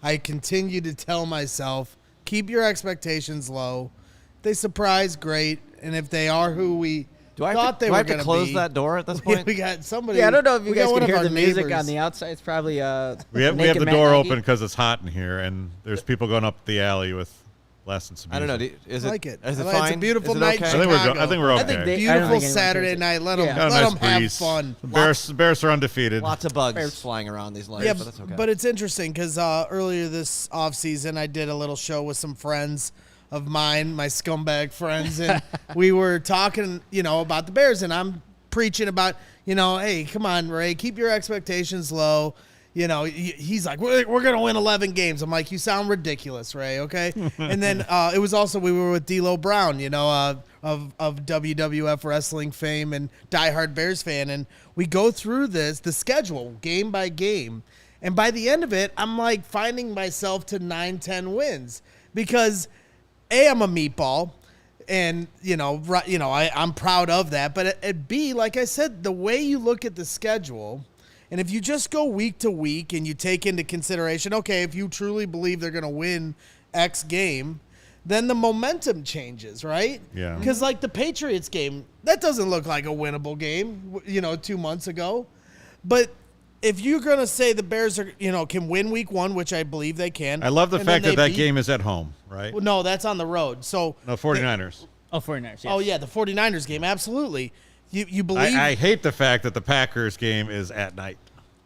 I continue to tell myself, keep your expectations low. If they surprise, great. And if they are who we thought they were going to be. Do I have to close that door at this point? We got somebody. Yeah, I don't know if you guys can hear the music neighbors on the outside. It's probably we have the door open because it's hot in here, and there's people going up the alley with less than some music. I don't know. Is it, I like it. Is it It's fine? a beautiful Is it night in okay? Chicago. I think we're okay. Beautiful Saturday night. Let them have fun. The Bears are undefeated. Lots of bugs flying around these lights, but that's okay. But it's interesting because earlier this offseason, I did a little show with some friends of mine, my scumbag friends, and we were talking, about the Bears, and I'm preaching about, hey, come on, Ray, keep your expectations low. He's like, we're going to win 11 games. I'm like, you sound ridiculous, Ray, okay? And then it was also, we were with D'Lo Brown, of WWF wrestling fame and diehard Bears fan, and we go through the schedule game by game, and by the end of it, I'm like finding myself to 9-10 wins because I'm a meatball, and I'm proud of that. But at B, like I said, the way you look at the schedule, and if you just go week to week and you take into consideration, okay, if you truly believe they're going to win X game, then the momentum changes, right? Yeah. Because the Patriots game, that doesn't look like a winnable game, 2 months ago, but if you're going to say the Bears are, can win week 1, which I believe they can. I love the fact that game is at home, right? Well, no, that's on the road. So no, 49ers. 49ers, yes. Oh, yeah, the 49ers game, absolutely. You believe? I hate the fact that the Packers game is at night.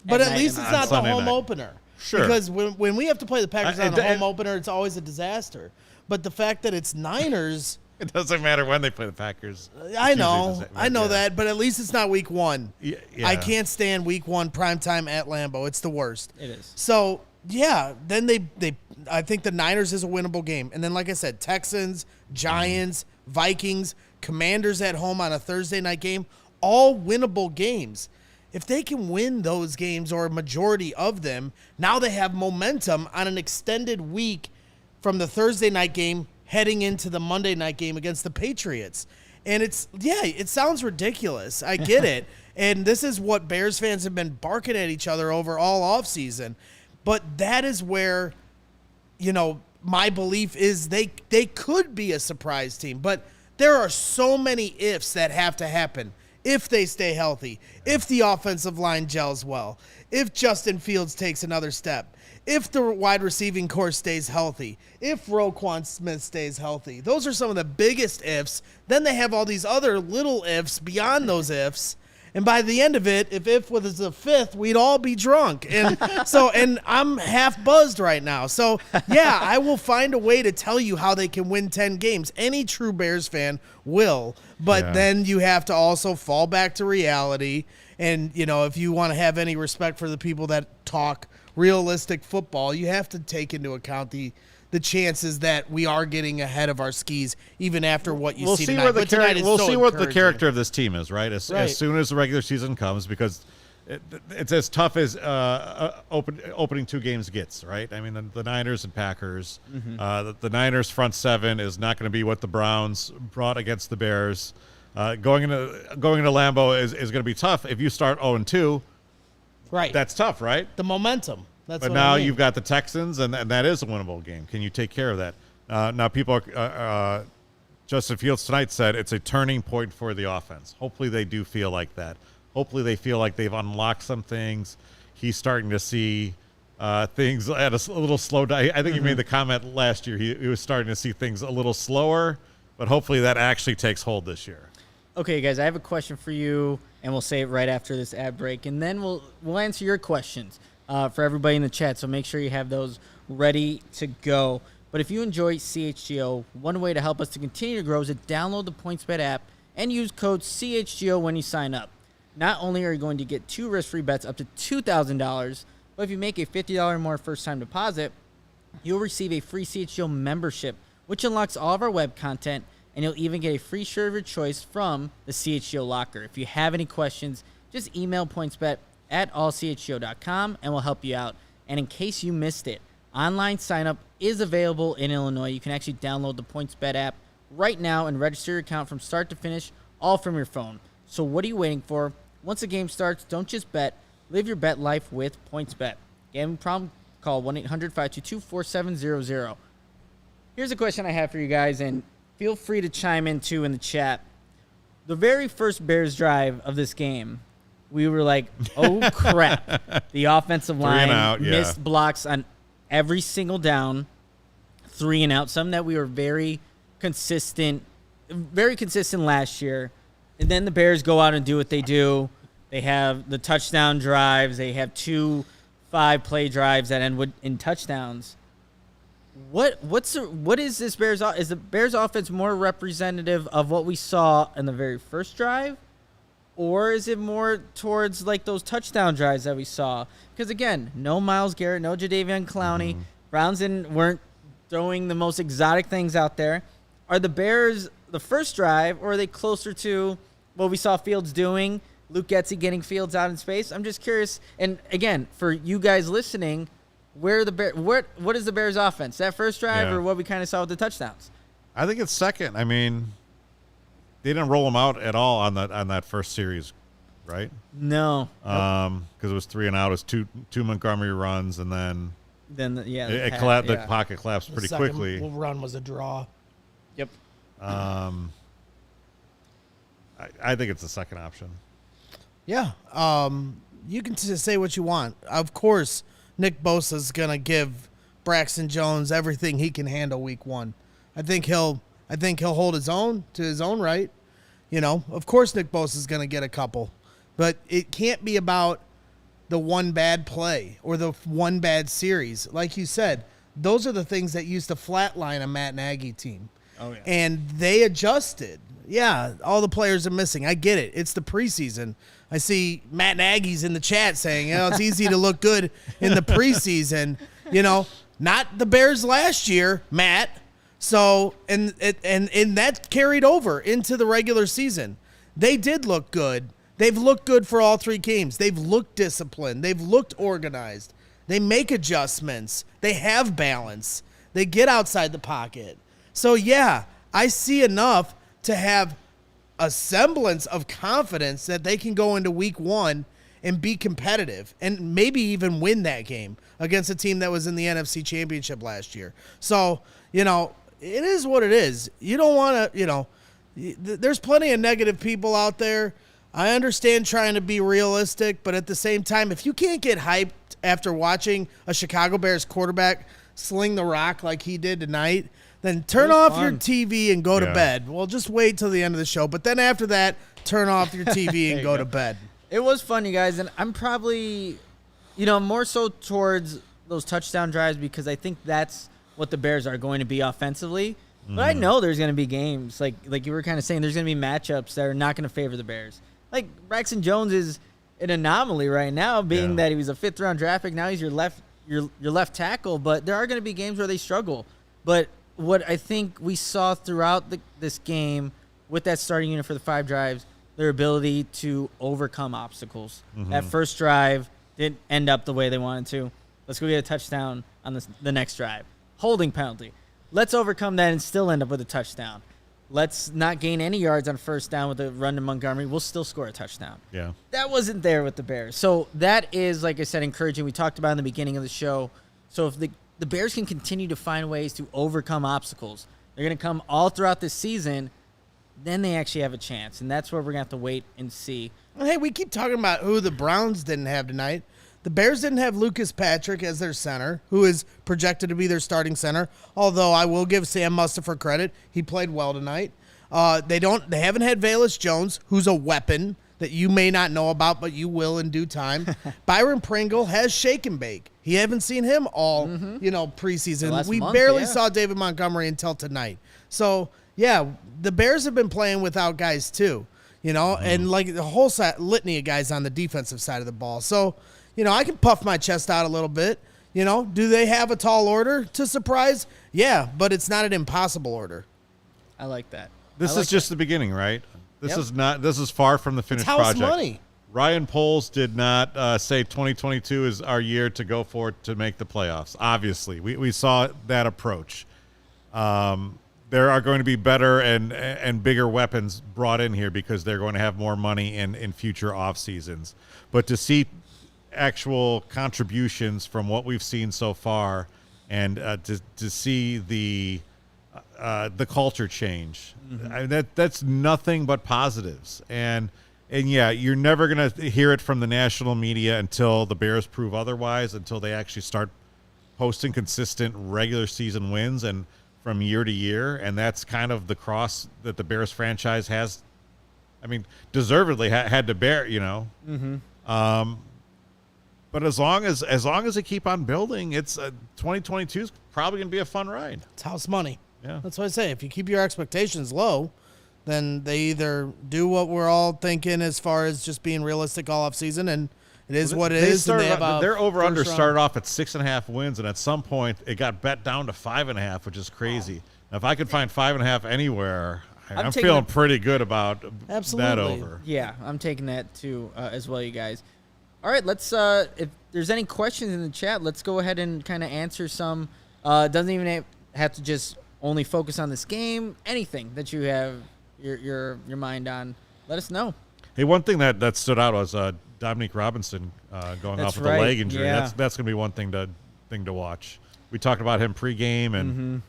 But at least it's not the home opener. Sure. Because when we have to play the Packers on the home opener, it's always a disaster. But the fact that it's Niners It doesn't matter when they play the Packers. I know that, but at least it's not week 1. Yeah. I can't stand week 1 primetime at Lambeau. It's the worst. It is. So, yeah, then I think the Niners is a winnable game. And then, like I said, Texans, Giants, Vikings, Commanders at home on a Thursday night game, all winnable games. If they can win those games or a majority of them, now they have momentum on an extended week from the Thursday night game heading into the Monday night game against the Patriots. And it sounds ridiculous. I get it. And this is what Bears fans have been barking at each other over all offseason. But that is where, my belief is they could be a surprise team. But there are so many ifs that have to happen. If they stay healthy, if the offensive line gels well, if Justin Fields takes another step, if the wide receiving core stays healthy, if Roquan Smith stays healthy. Those are some of the biggest ifs. Then they have all these other little ifs beyond those ifs. And by the end of it, if was a fifth, we'd all be drunk. And and I'm half buzzed right now. So, yeah, I will find a way to tell you how they can win 10 games. Any true Bears fan will. But then you have to also fall back to reality. And, if you want to have any respect for the people that talk realistic football, you have to take into account the chances that we are getting ahead of our skis, even after what you see tonight. We'll see what the character of this team is, right? As soon as the regular season comes, because it's as tough as opening 2 games gets, right? I mean, the Niners and Packers. The Niners front 7 is not going to be what the Browns brought against the Bears. Going into Lambeau is going to be tough. If you start 0-2, right? That's tough, right? The momentum. But now you've got the Texans, and that is a winnable game. Can you take care of that? Now, people Justin Fields tonight said it's a turning point for the offense. Hopefully they do feel like that. Hopefully they feel like they've unlocked some things. He's starting to see things at a little slow. I think he made the comment last year. He was starting to see things a little slower, but hopefully that actually takes hold this year. Okay, guys, I have a question for you, and we'll say it right after this ad break, and then we'll answer your questions. For everybody in the chat, so make sure you have those ready to go. But if you enjoy CHGO, one way to help us to continue to grow is to download the PointsBet app and use code CHGO when you sign up. Not only are you going to get 2 risk-free bets up to $2,000, but if you make a $50 or more first-time deposit, you'll receive a free CHGO membership, which unlocks all of our web content, and you'll even get a free shirt of your choice from the CHGO locker. If you have any questions, just email PointsBet at allchgo.com, and we'll help you out. And in case you missed it, online sign-up is available in Illinois. You can actually download the PointsBet app right now and register your account from start to finish, all from your phone. So what are you waiting for? Once the game starts, don't just bet. Live your bet life with PointsBet. Gambling problem? Call 1-800-522-4700. Here's a question I have for you guys, and feel free to chime in, too, in the chat. The very first Bears drive of this game, we were like, oh, crap. The offensive line missed blocks on every single down, 3 and out, something that we were very consistent last year. And then the Bears go out and do what they do. They have the touchdown drives. They have 2 5-play drives that end in touchdowns. What is this Bears? Is the Bears offense more representative of what we saw in the very first drive? Or is it more towards like those touchdown drives that we saw? Because again, no Myles Garrett, no Jadeveon Clowney. Browns weren't throwing the most exotic things out there. Are the Bears the first drive, or are they closer to what we saw Fields doing? Luke Getsy getting Fields out in space. I'm just curious. And again, for you guys listening, what is the Bears offense? That first drive, or what we kind of saw with the touchdowns? I think it's second. I mean, they didn't roll them out at all on that first series, right? No. Because it was 3 and out. It was two Montgomery runs, and then the pocket collapsed pretty quickly. The run was a draw. Yep. I think it's the second option. Yeah. You can say what you want. Of course, Nick Bosa's gonna give Braxton Jones everything he can handle week 1. I think he'll hold his own to his own right. Of course Nick Bosa's gonna get a couple, but it can't be about the one bad play or the one bad series. Like you said, those are the things that used to flatline a Matt Nagy team. Oh, yeah. And they adjusted. Yeah, all the players are missing. I get it. It's the preseason. I see Matt Nagy's in the chat saying, it's easy to look good in the preseason. Not the Bears last year, Matt. So, and that carried over into the regular season. They did look good. They've looked good for all 3 games. They've looked disciplined. They've looked organized. They make adjustments. They have balance. They get outside the pocket. So, yeah, I see enough to have a semblance of confidence that they can go into week 1 and be competitive and maybe even win that game against a team that was in the NFC Championship last year. So, it is what it is. You don't want to, there's plenty of negative people out there. I understand trying to be realistic, but at the same time, if you can't get hyped after watching a Chicago Bears quarterback sling the rock like he did tonight, then turn off your TV and go to bed. Well, just wait till the end of the show. But then after that, turn off your TV and go to bed. It was fun, you guys, and I'm probably, more so towards those touchdown drives because I think that's what the Bears are going to be offensively. But I know there's going to be games, like you were kind of saying, there's going to be matchups that are not going to favor the Bears. Like Braxton Jones is an anomaly right now, being that he was a 5th-round draft pick. Now he's your left tackle, but there are going to be games where they struggle. But what I think we saw throughout this game with that starting unit for the 5 drives, their ability to overcome obstacles. That first drive didn't end up the way they wanted to. Let's go get a touchdown on the next drive. Holding penalty. Let's overcome that and still end up with a touchdown. Let's not gain any yards on first down with a run to Montgomery. We'll still score a touchdown. Yeah. That wasn't there with the Bears. So that is, like I said, encouraging. We talked about in the beginning of the show. So if the Bears can continue to find ways to overcome obstacles, they're going to come all throughout this season, then they actually have a chance. And that's where we're going to have to wait and see. Hey, we keep talking about who the Browns didn't have tonight. The Bears didn't have Lucas Patrick as their center, who is projected to be their starting center, although I will give Sam Mustipher credit. He played well tonight. They haven't had Velus Jones, who's a weapon that you may not know about, but you will in due time. Byron Pringle has shake and bake. You haven't seen him all, preseason. We barely saw David Montgomery until tonight. So, yeah, the Bears have been playing without guys too, and like the whole litany of guys on the defensive side of the ball. So, I can puff my chest out a little bit. Do they have a tall order to surprise? Yeah, but it's not an impossible order. I like that. This is just the beginning, right? This is far from the finished project. Money. Ryan Poles did not say 2022 is our year to go for it to make the playoffs. Obviously, we saw that approach. There are going to be better and bigger weapons brought in here because they're going to have more money in future off seasons. But to see actual contributions from what we've seen so far, and to see the culture change, I mean, that's nothing but positives. And yeah, you're never gonna hear it from the national media until the Bears prove otherwise, until they actually start posting consistent regular season wins and from year to year. And that's kind of the cross that the Bears franchise has, I mean, deservedly had to bear, But as long as they keep on building, it's 2022 is probably going to be a fun ride. It's house money. Yeah, that's what I say. If you keep your expectations low, then they either do what we're all thinking as far as just being realistic all off season, and it is what it is. Their over under started off at 6.5 wins, and at some point it got bet down to 5.5, which is crazy. Now, if I could find 5.5 anywhere, I'm feeling pretty good about that over. Yeah, I'm taking that too as well, you guys. All right, let's. If there's any questions in the chat, let's go ahead and kind of answer some. Doesn't even have to just only focus on this game. Anything that you have your mind on, let us know. Hey, one thing that stood out was Dominique Robinson going off with a leg injury. Yeah. That's going to be one thing to watch. We talked about him pregame and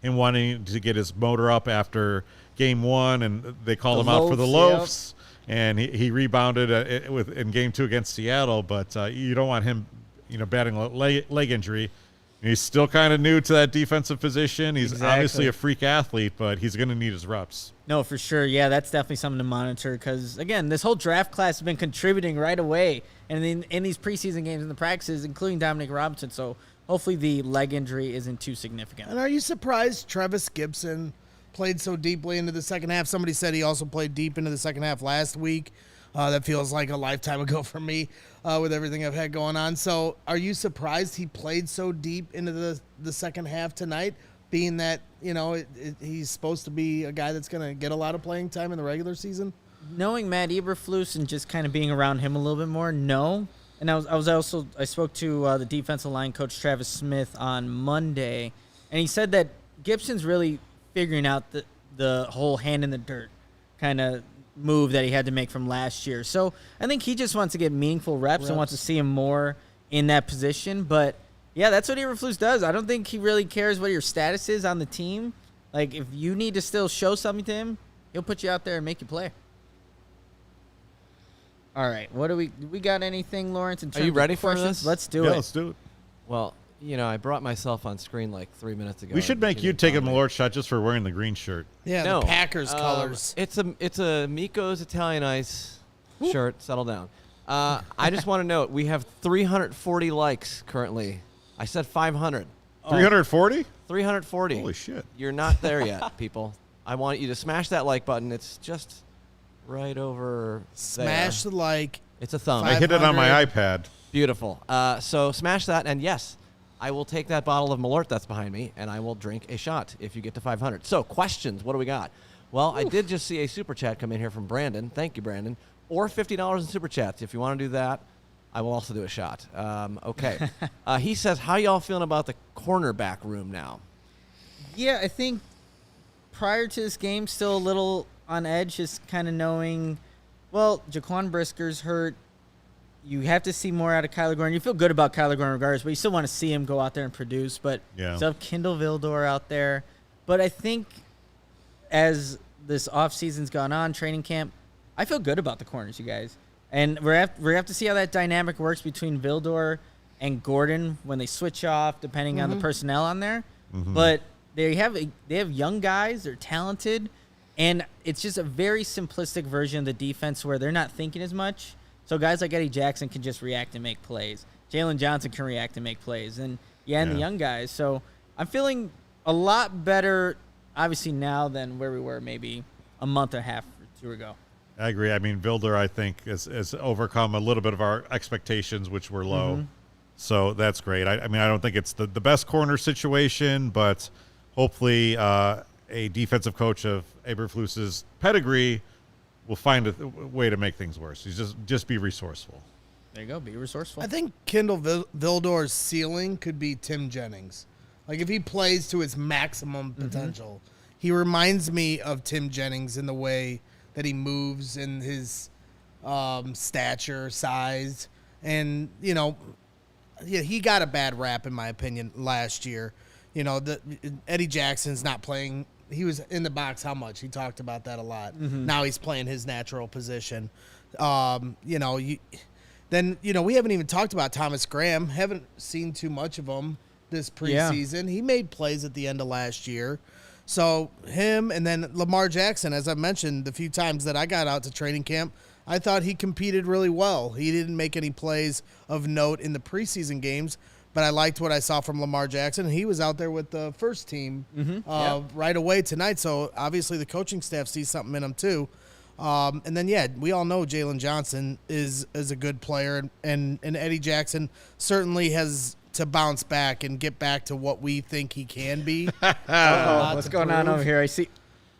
him wanting to get his motor up after game 1, and they called him out for the loafs. Yep. And he rebounded in game 2 against Seattle, but you don't want him, batting a leg injury. And he's still kind of new to that defensive position. He's obviously a freak athlete, but he's going to need his reps. No, for sure. Yeah, that's definitely something to monitor because, again, this whole draft class has been contributing right away and in these preseason games and the practices, including Dominic Robinson. So hopefully the leg injury isn't too significant. And are you surprised Travis Gibson played so deeply into the second half? Somebody said he also played deep into the second half last week. That feels like a lifetime ago for me with everything I've had going on. So are you surprised he played so deep into the second half tonight, being that, he's supposed to be a guy that's going to get a lot of playing time in the regular season? Knowing Matt Eberflus and just kind of being around him a little bit more, no. And I spoke to the defensive line coach Travis Smith on Monday, and he said that Gibson's really figuring out the whole hand in the dirt kind of move that he had to make from last year. So I think he just wants to get meaningful reps and wants to see him more in that position. But yeah, that's what Eberflus does. I don't think he really cares what your status is on the team. Like, if you need to still show something to him, he'll put you out there and make you play. All right, what do we got? Anything, Lawrence? In terms Are you ready of for questions? this? Let's do Yeah, it. let's do it. Well, I brought myself on screen like 3 minutes ago. We should make you take a Malört shot just for wearing the green shirt. Yeah, No. the Packers colors. It's a Miko's Italian Ice shirt. Settle down. I just want to note we have 340 likes currently. I said 500. 340? 340. Holy shit. You're not there yet, people. I want you to smash that like button. It's just right over Smash there. the like. It's a thumb. I hit it on my 500. iPad. Beautiful. So smash that, and yes, I will take that bottle of Malört that's behind me, and I will drink a shot if you get to 500. So questions, what do we got? Well, I did just see a super chat come in here from Brandon. Thank you, Brandon. Or $50 in super chats. If you want to do that, I will also do a shot. Okay. He says, how y'all feeling about the cornerback room now? Yeah, I think prior to this game, still a little on edge, just kind of knowing, well, Jaquan Brisker's hurt. You have to see more out of Kyler Gordon. You feel good about Kyler Gordon regardless, but you still want to see him go out there and produce. But Yeah. still have Kindle Vildor out there. But I think as this offseason's gone on, training camp, I feel good about the corners, you guys. And we have to see how that dynamic works between Vildor and Gordon when they switch off, depending on the personnel on there. But they have young guys. They're talented. And it's just a very simplistic version of the defense where they're not thinking as much. So guys like Eddie Jackson can just react and make plays. Jalen Johnson can react and make plays. And the young guys. So I'm feeling a lot better, obviously, now than where we were maybe a month and a half or two ago. I agree. I mean, Vildor, I think, has overcome a little bit of our expectations, which were low. So that's great. I mean, I don't think it's the best corner situation, but hopefully a defensive coach of Eberflus's pedigree will find a way to make things worse. He's just be resourceful. There you go. Be resourceful. I think Kindle Vildor's ceiling could be Tim Jennings. Like, if he plays to his maximum potential, he reminds me of Tim Jennings in the way that he moves and his stature, size. And, he got a bad rap, in my opinion, last year. Eddie Jackson's not playing. He was in the box how much? He talked about that a lot. Now he's playing his natural position. Then, we haven't even talked about Thomas Graham. Haven't seen too much of him this preseason. He made plays at the end of last year. So him and then Lamar Jackson, as I mentioned the few times that I got out to training camp, I thought he competed really well. He didn't make any plays of note in the preseason games, but I liked what I saw from Lamar Jackson. He was out there with the first team right away tonight. So obviously the coaching staff sees something in him too. And then, we all know Jalen Johnson is a good player, and Eddie Jackson certainly has to bounce back and get back to what we think he can be. What's going on over here? I see.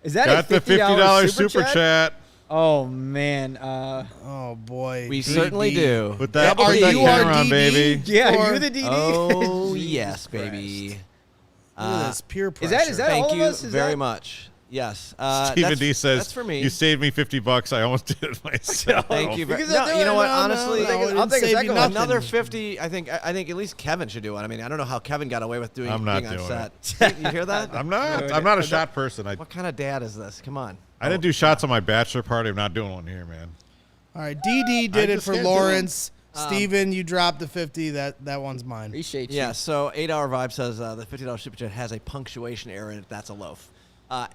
Is that Got a $50 super chat? Oh, man. Oh, boy. We certainly do. With that, Are put that you camera our on, DD? baby. Yeah, Or- you're the DD. Oh, yes, baby. Look at this peer Is pressure. that Thank all of you us? Is very that- much. Yes. Stephen D says, that's for me. you saved me $50. I almost did it myself. Thank you. Because No, you know what? Honestly, I'll take a second one. another 50. I think at least Kevin should do one. I mean, I don't know how Kevin got away with I'm not being on doing set. You hear that? I'm not a shot person. What kind of dad is this? Come on. I didn't do shots on my bachelor party. I'm not doing one here, man. All right, DD did it just for can't do Lawrence. Steven, you dropped the 50. That one's mine. Appreciate you. Yeah, so 8 Hour Vibe says the $50 super chat has a punctuation error in it. That's a loaf.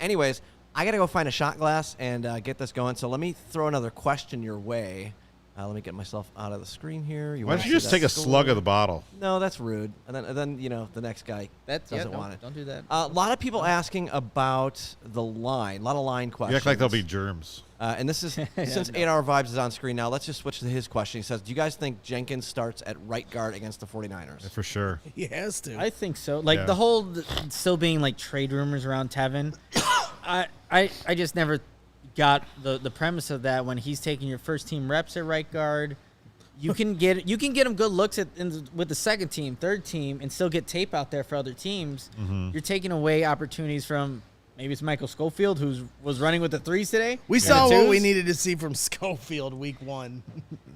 Anyways, I got to go find a shot glass and get this going. So let me throw another question your way. Let me get myself out of the screen here. Why don't you just take a slug of the bottle? No, that's rude. And then the next guy doesn't want it. Don't do that. A lot of people asking about the line. A lot of line questions. You act like there'll be germs. And this is since 8 Hour Vibes is on screen now. Let's just switch to his question. He says, "Do you guys think Jenkins starts at right guard against the 49ers?" Yeah, for sure. He has to. I think so. Like the whole still being like trade rumors around Tevin. I just never got the premise of that when he's taking your first team reps at right guard. You can get him good looks with the second team, third team, and still get tape out there for other teams. Mm-hmm. You're taking away opportunities from maybe it's Michael Schofield who was running with the threes today. We saw what we needed to see from Schofield week 1.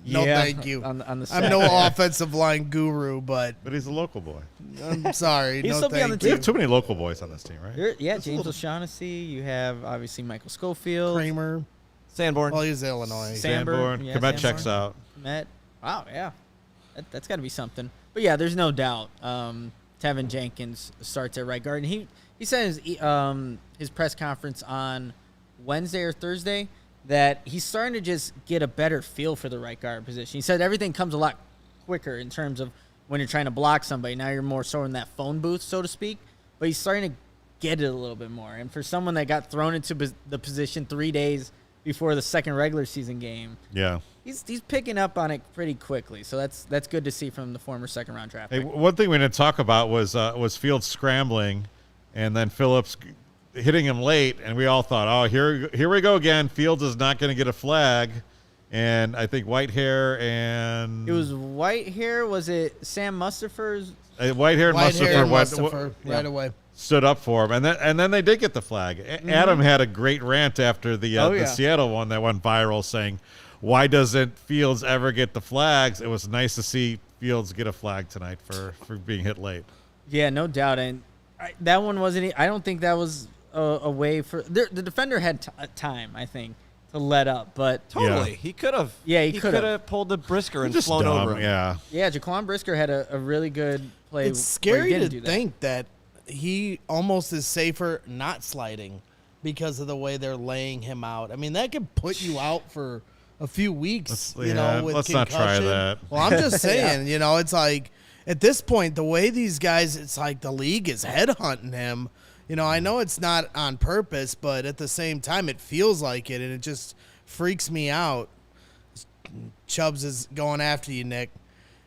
No, thank you. On the I'm no offensive line guru, but he's a local boy. I'm sorry. He'll no, still be on the thank We you. have too many local boys on this team, right? James O'Shaughnessy. You have obviously Michael Schofield. Kramer. Sanborn. Well, he's Illinois. Sanborn. Yeah, Komet Sanborn. checks out. Met. Wow, yeah. That's got to be something. But, yeah, there's no doubt Tevin Jenkins starts at right guard. And he said his press conference on Wednesday or Thursday that he's starting to just get a better feel for the right guard position. He said everything comes a lot quicker in terms of when you're trying to block somebody. Now you're more so in that phone booth, so to speak. But he's starting to get it a little bit more. And for someone that got thrown into the position 3 days before the second regular season game, Yeah. he's picking up on it pretty quickly. So that's good to see from the former second-round draft Hey, pick. one thing we didn't talk about was Fields scrambling, and then Phillips hitting him late, and we all thought, oh, here we go again. Fields is not going to get a flag, and I think Whitehair and It was Whitehair. Was it Sam Mustipher's? Whitehair and Mustipher right away. stood up for him, and then they did get the flag. Adam had a great rant after the Seattle one that went viral, saying, "Why doesn't Fields ever get the flags?" It was nice to see Fields get a flag tonight for being hit late. Yeah, no doubt. And that one wasn't. I don't think that was a way for the defender had time. I think to let up, but Totally. Yeah. He could have. Yeah, he could could've. have pulled the Brisker and Just flown dumb, over him. yeah. Jaquan Brisker had a really good play. It's where he scary didn't to do that. think that he almost is safer not sliding because of the way they're laying him out. I mean, that could put you out for a few weeks, with let's not try concussion. that. Well, I'm just saying, it's like at this point, the way these guys, it's like the league is headhunting him. I know it's not on purpose, but at the same time, it feels like it, and it just freaks me out. Chubbs is going after you, Nick.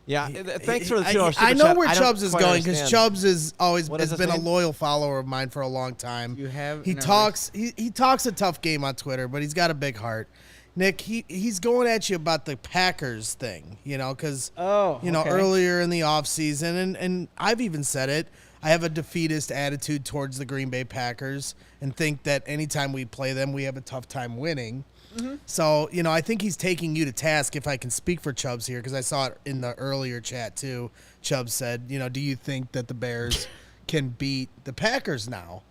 Yeah, thanks for the $2 super I know chat. where I don't Chubbs is quite going because understand. Chubbs has What is his been a name? loyal follower of mine for a long time. You have he no, talks he talks a tough game on Twitter, but he's got a big heart. Nick, he's going at you about the Packers thing, because okay. earlier in the offseason, and I've even said it. I have a defeatist attitude towards the Green Bay Packers and think that anytime we play them, we have a tough time winning. Mm-hmm. So, I think he's taking you to task, if I can speak for Chubbs here, because I saw it in the earlier chat too. Chubbs said, do you think that the Bears can beat the Packers now?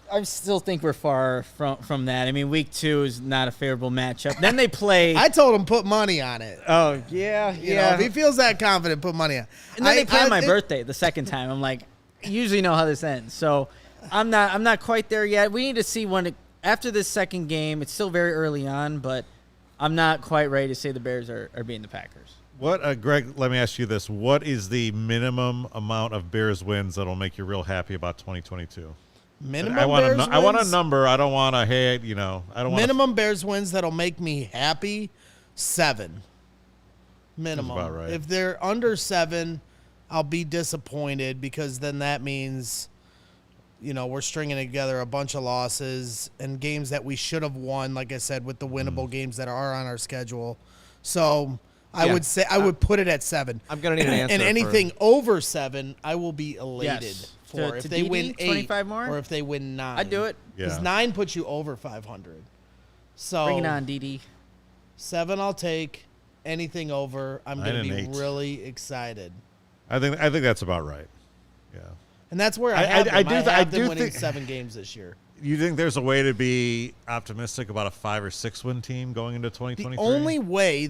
I still think we're far from that. I mean, week 2 is not a favorable matchup. Then they play. I told him put money on it. Oh yeah, If he feels that confident, put money on it. And then they play on my birthday the second time. I'm like, I usually know how this ends. So I'm not quite there yet. We need to see after this second game. It's still very early on, but I'm not quite ready to say the Bears are beating the Packers. What, Greg? Let me ask you this: what is the minimum amount of Bears wins that'll make you real happy about 2022? Minimum I want Bears I want a wins? number. I don't want to. Hey, I don't want Minimum Bears wins that'll make me happy, 7. Minimum. about right. If they're under 7, I'll be disappointed because then that means, we're stringing together a bunch of losses and games that we should have won, like I said, with the winnable games that are on our schedule. So I would say I would put it at 7. I'm going to need an answer. And anything over 7, I will be elated Yes. for. To If they DD, win 8 25 more? or if they win 9. I'd do it. Because Yeah. 9 puts you over 500. So Bring it on, DD. 7 I'll take. Anything over, I'm 9 going to and be 8. really excited. I think that's about right. Yeah. And that's where I I- have them. I do I th- I have them do winning think- 7 games this year. You think there's a way to be optimistic about a 5 or 6 win team going into The 2023? only way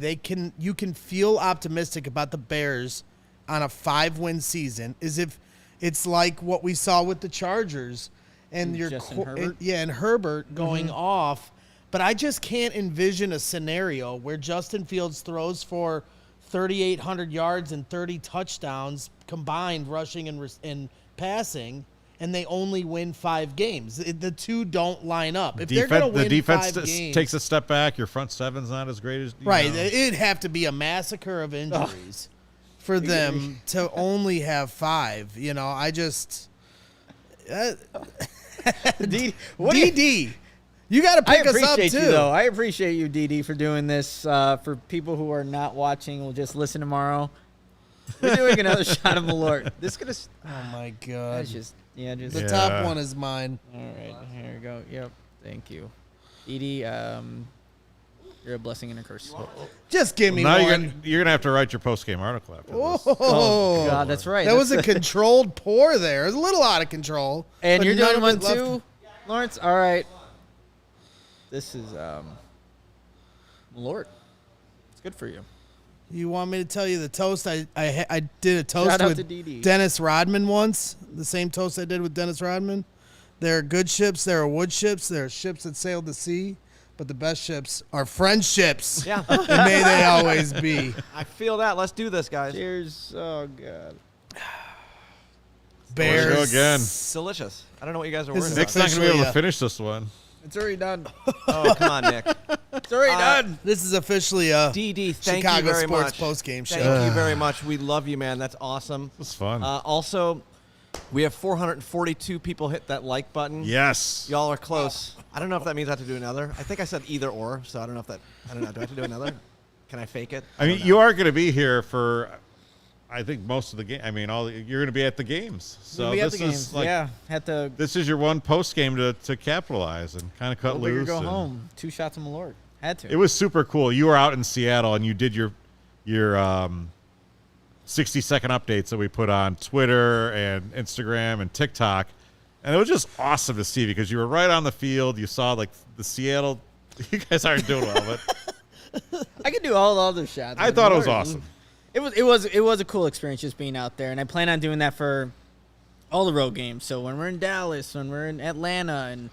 you can feel optimistic about the Bears on a 5-win season is if it's like what we saw with the Chargers and your Justin Herbert? and Herbert going off. But I just can't envision a scenario where Justin Fields throws for 3,800 yards and 30 touchdowns combined, rushing and passing, and they only win 5 games. The two don't line up. If they're going to win the defense 5 games, takes a step back. Your front seven's not as great as right. know. It'd have to be a massacre of injuries for them to only have 5. You know, I just DD. You got to pick us up, too. You, though. I appreciate you, DD, for doing this. For people who are not watching, will just listen tomorrow. We're doing another shot of Malört. This is going to... Oh, my God. That's the top one is mine. All right, here we go. Yep, thank you. DD, you're a blessing and a curse. Just give me now one. You're gonna have to write your post-game article after this. Oh, God, that's right. That was a controlled pour there. It was a little out of control. And you're doing one, left. too, Lawrence? All right. This is Malört. It's good for you. You want me to tell you the toast? I did a toast Shout out with to DD. Dennis Rodman once. The same toast I did with Dennis Rodman. There are good ships. There are wood ships. There are ships that sail the sea. But the best ships are friendships. Yeah. And may they always be. I feel that. Let's do this, guys. Cheers. Oh, God. Bears. Let's go again. Delicious. I don't know what you guys are This worried is Nick's about. not gonna be able to officially, finish this one. It's already done. Oh, come on, Nick. It's already done. This is officially a DD, thank Chicago you very Sports much. post-game show. Thank you very much. We love you, man. That's awesome. This is fun. Also, we have 442 people hit that like button. Yes. Y'all are close. I don't know if that means I have to do another. I think I said either or, so I don't know if that. I don't know. Do I have to do another? Can I fake it? I mean, you are going to be here for, I think, most of the game. I mean, you're going to be at the games. So We'll be at this the is games. like, Yeah, had to this is your one post game to capitalize and kind of cut go big or loose. go and home. 2 shots of Malört. Had to. It was super cool. You were out in Seattle and you did your 60-second updates that we put on Twitter and Instagram and TikTok. And it was just awesome to see because you were right on the field. You saw like the Seattle. You guys aren't doing well, but I could do all the other shots. I thought it was awesome. It was a cool experience just being out there, and I plan on doing that for all the road games. So when we're in Dallas, when we're in Atlanta, and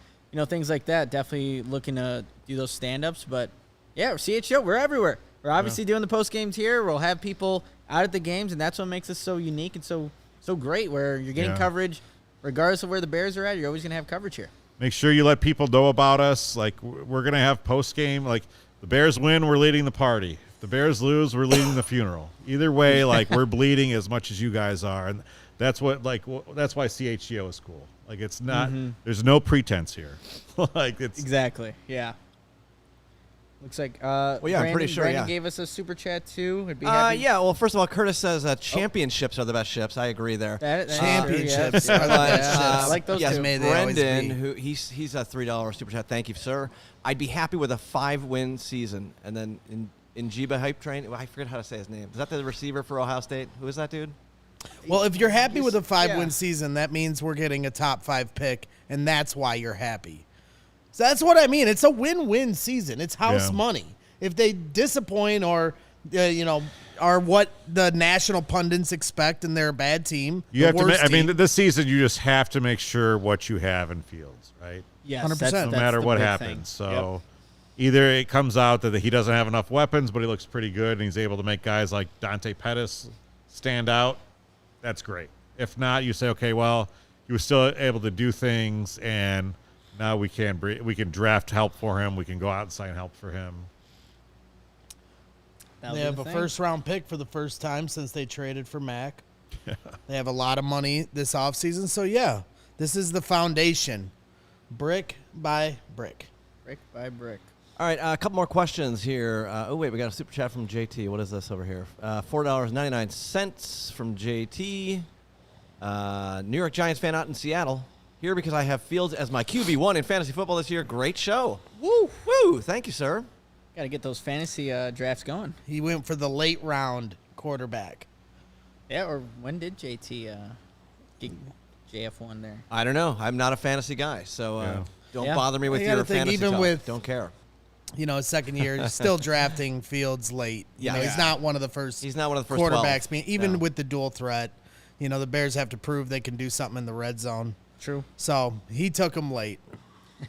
things like that, definitely looking to do those stand-ups. But yeah, CHGO, we're everywhere. We're obviously doing the post games here. We'll have people out at the games, and that's what makes us so unique and so great. Where you're getting coverage, regardless of where the Bears are at. You're always gonna have coverage here. Make sure you let people know about us. Like we're gonna have post game. Like the Bears win, we're leading the party. If the Bears lose, we're leading the funeral. Either way, like we're bleeding as much as you guys are, and that's what that's why CHGO is cool. Like it's not. There's no pretense here. Like it's Exactly. Yeah. Looks like yeah, I'm pretty sure, Brandon yeah. gave us a super chat too. I'd be happy. Yeah, well, first of all, Curtis says championships are the best ships. I agree there. That's Championships true, are the best Yeah, ships. I like those yes, two. May they always Brendan, be. who he's a $3 super chat. Thank you, sir. I'd be happy with a 5-win season. And then in Jiba Hype Train, I forget how to say his name. Is that the receiver for Ohio State? Who is that dude? Well, if you're happy with a 5-win yeah. season, that means we're getting a top 5 pick, and that's why you're happy. So that's what I mean. It's a win-win season. It's house money. If they disappoint or, are what the national pundits expect and they're a bad team, you have to. I mean, team, this season you just have to make sure what you have in Fields, right? Yes, 100%. that's No matter the what big happens. thing. So either it comes out that he doesn't have enough weapons, but he looks pretty good, and he's able to make guys like Dante Pettis stand out. That's great. If not, you say, okay, well, he was still able to do things, and now we can draft help for him. We can go out and sign help for him. That'll they be have the a thing. first-round pick for the first time since they traded for Mac. They have a lot of money this offseason. So, yeah, this is the foundation, brick by brick. brick by brick. All right, a couple more questions here. We got a super chat from JT. What is this over here? $4.99 from JT. New York Giants fan out in Seattle. Here because I have Fields as my QB1 in fantasy football this year. Great show. Woo! Woo! Thank you, sir. Got to get those fantasy drafts going. He went for the late-round quarterback. Yeah, or when did JT get JF1 there? I don't know. I'm not a fantasy guy, so don't Yeah. bother me with You gotta your think, fantasy even talk. with- Don't care. His second year, still drafting Fields late. He's not one of the first. He's not one of the first quarterbacks. 12. Even with the dual threat, the Bears have to prove they can do something in the red zone. True. So he took him late.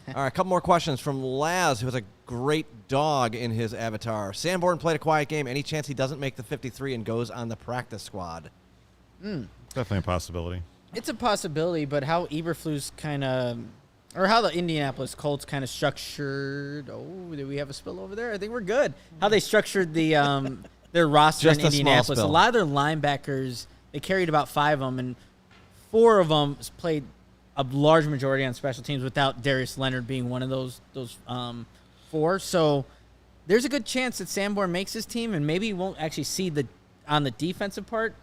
All right, a couple more questions from Laz, who has a great dog in his avatar. Sanborn played a quiet game. Any chance he doesn't make the 53 and goes on the practice squad? Definitely a possibility. It's a possibility, but how Eberflus kind of, or how the Indianapolis Colts kind of structured. Oh, did we have a spill over there? I think we're good. How they structured the their roster Just in a small Indianapolis. A spill. lot of their linebackers, they carried about 5 of them, and 4 of them played a large majority on special teams without Darius Leonard being one of those 4. So there's a good chance that Sanborn makes his team, and maybe he won't actually see on the defensive part,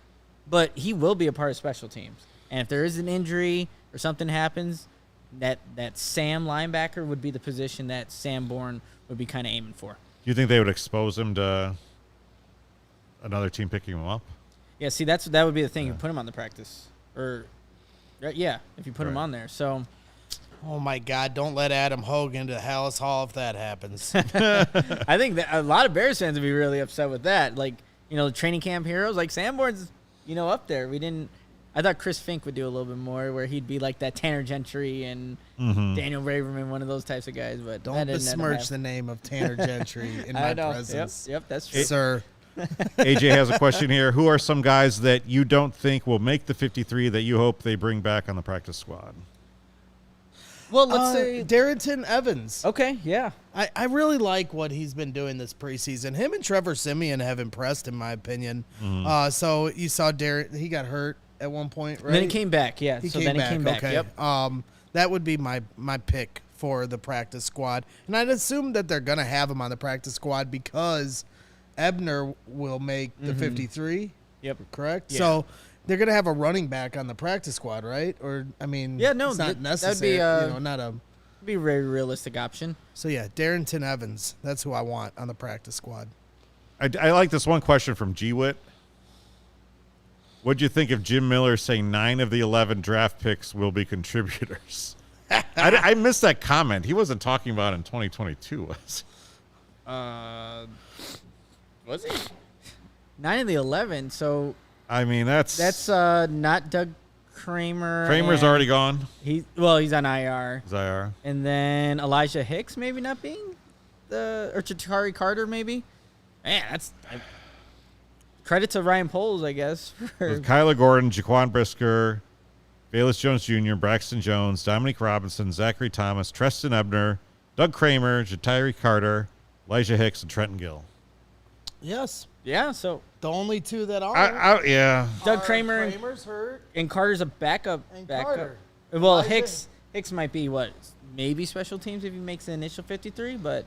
but he will be a part of special teams. And if there is an injury or something happens, that Sam linebacker would be the position that Sanborn would be kind of aiming for. Do you think they would expose him to another team picking him up? Yeah, see, that would be the thing. You put him on the practice, or yeah, if you put him on there. So, Oh, my God, don't let Adam Hogan to Hallis Hall if that happens. I think that a lot of Bears fans would be really upset with that. Like, the training camp heroes, like Sanborn's, up there. I thought Chris Fink would do a little bit more, where he'd be like that Tanner Gentry and Daniel Braverman, one of those types of guys. But Don't besmirch the name of Tanner Gentry in my presence. Yep, that's true. Sir. AJ has a question here. Who are some guys that you don't think will make the 53 that you hope they bring back on the practice squad? Well, let's say Darrington Evans. Okay, yeah. I really like what he's been doing this preseason. Him and Trevor Siemian have impressed, in my opinion. So you saw he got hurt at one point, right? And then he came back, yeah. He came back. Yep. That would be my pick for the practice squad. And I'd assume that they're going to have him on the practice squad because Ebner will make the 53. Yep. Correct? Yeah. So they're going to have a running back on the practice squad, right? Or, I mean, Yeah, no, it's not that'd necessary. be, not a... be a very realistic option. So, yeah, Darrington Evans. That's who I want on the practice squad. I like this one question from G-Wit. What'd you think of Jim Miller saying 9 of the 11 draft picks will be contributors? I missed that comment. He wasn't talking about in 2022, was he? Was he? 9 of the 11, so I mean, that's not Doug Kramer. Kramer's and already gone. He's on IR. Zaire. And then Elijah Hicks maybe not being or Chitari Carter maybe. Man, that's credit to Ryan Poles, I guess. With Kyler Gordon, Jaquan Brisker, Bayless Jones Jr., Braxton Jones, Dominique Robinson, Zachary Thomas, Treston Ebner, Doug Kramer, Jatiri Carter, Elijah Hicks, and Trenton Gill. Yes. Yeah, so The only two that are. Yeah. Doug Kramer Kramer's hurt. and Carter's a backup. And backup. Carter. Well, Elijah- Hicks might be maybe special teams if he makes the initial 53, but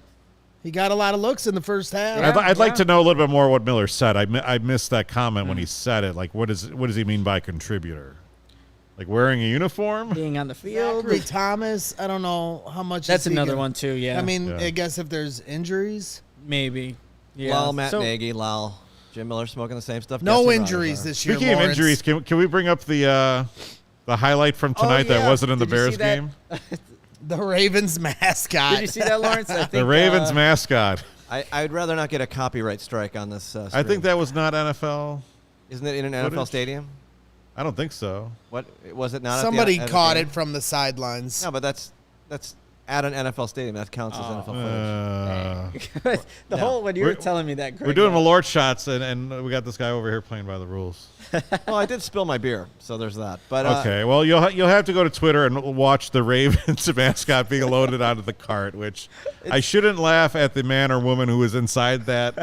He got a lot of looks in the first half. Yeah. I'd like to know a little bit more what Miller said. I missed that comment when he said it. Like, what does he mean by contributor? Like wearing a uniform? being on the field. Zachary Thomas, I don't know how much. That's is he another gonna- one too. Yeah, I mean, Yeah. I guess if there's injuries, maybe. Yeah. Lol, Matt So- Nagy, lol. Jim Miller smoking the same stuff. no Ghetsy injuries Rogers this year. Speaking of Lawrence. injuries, can we bring up the highlight from tonight that yeah. wasn't in the Did you Bears see that? game? The Ravens mascot. Did you see that, Lawrence? I think, The Ravens mascot. I'd rather not get a copyright strike on this. I think that was not NFL. Isn't it in an NFL footage? stadium? I don't think so. What was it not? Somebody at the caught game? it from the sidelines. No, but that's at an NFL stadium. That counts as NFL footage. the whole when you were We're- telling me that, Greg, We're doing Malört shots, and we got this guy over here playing by the rules. Well, I did spill my beer, so there's that. But Okay, well, you'll have to go to Twitter and watch the Ravens mascot being loaded onto the cart, which I shouldn't laugh at the man or woman who was inside that.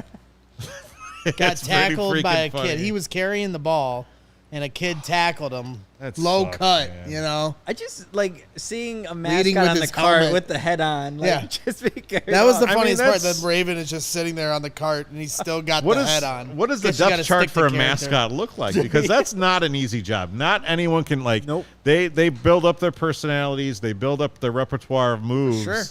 Got It's pretty tackled by a freaking funny. kid. He was carrying the ball, and a kid tackled him. That Low sucks, cut, man. you know. I just like seeing a Leading mascot with on the his cart helmet. with the head on. Like, Yeah. just because That was the I mean, funniest part. that's- That Raven is just sitting there on the cart, and he's still got What the is head on. what does the Guess you gotta depth chart stick for the a character. mascot look like? Because that's not an easy job. Not anyone can Nope. They build up their personalities. They build up their repertoire of moves. Sure.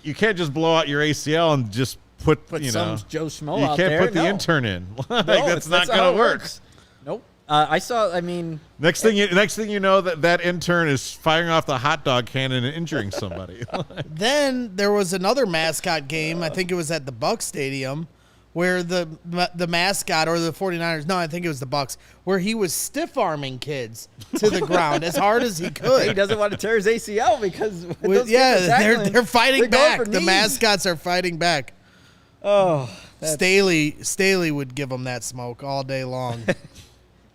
You can't just blow out your ACL and just put some Joe Schmo you out can't there. put the No. intern in. Like, No, that's not how gonna it work. works. Nope. I saw. I mean, Next thing you know, that intern is firing off the hot dog cannon and injuring somebody. Then there was another mascot game. I think it was at the Buck Stadium, where the mascot or the 49ers, no, I think it was the Bucks, where he was stiff-arming kids to the ground as hard as he could. He doesn't want to tear his ACL because they're fighting back. The mascots are fighting back. Oh, Staley would give them that smoke all day long.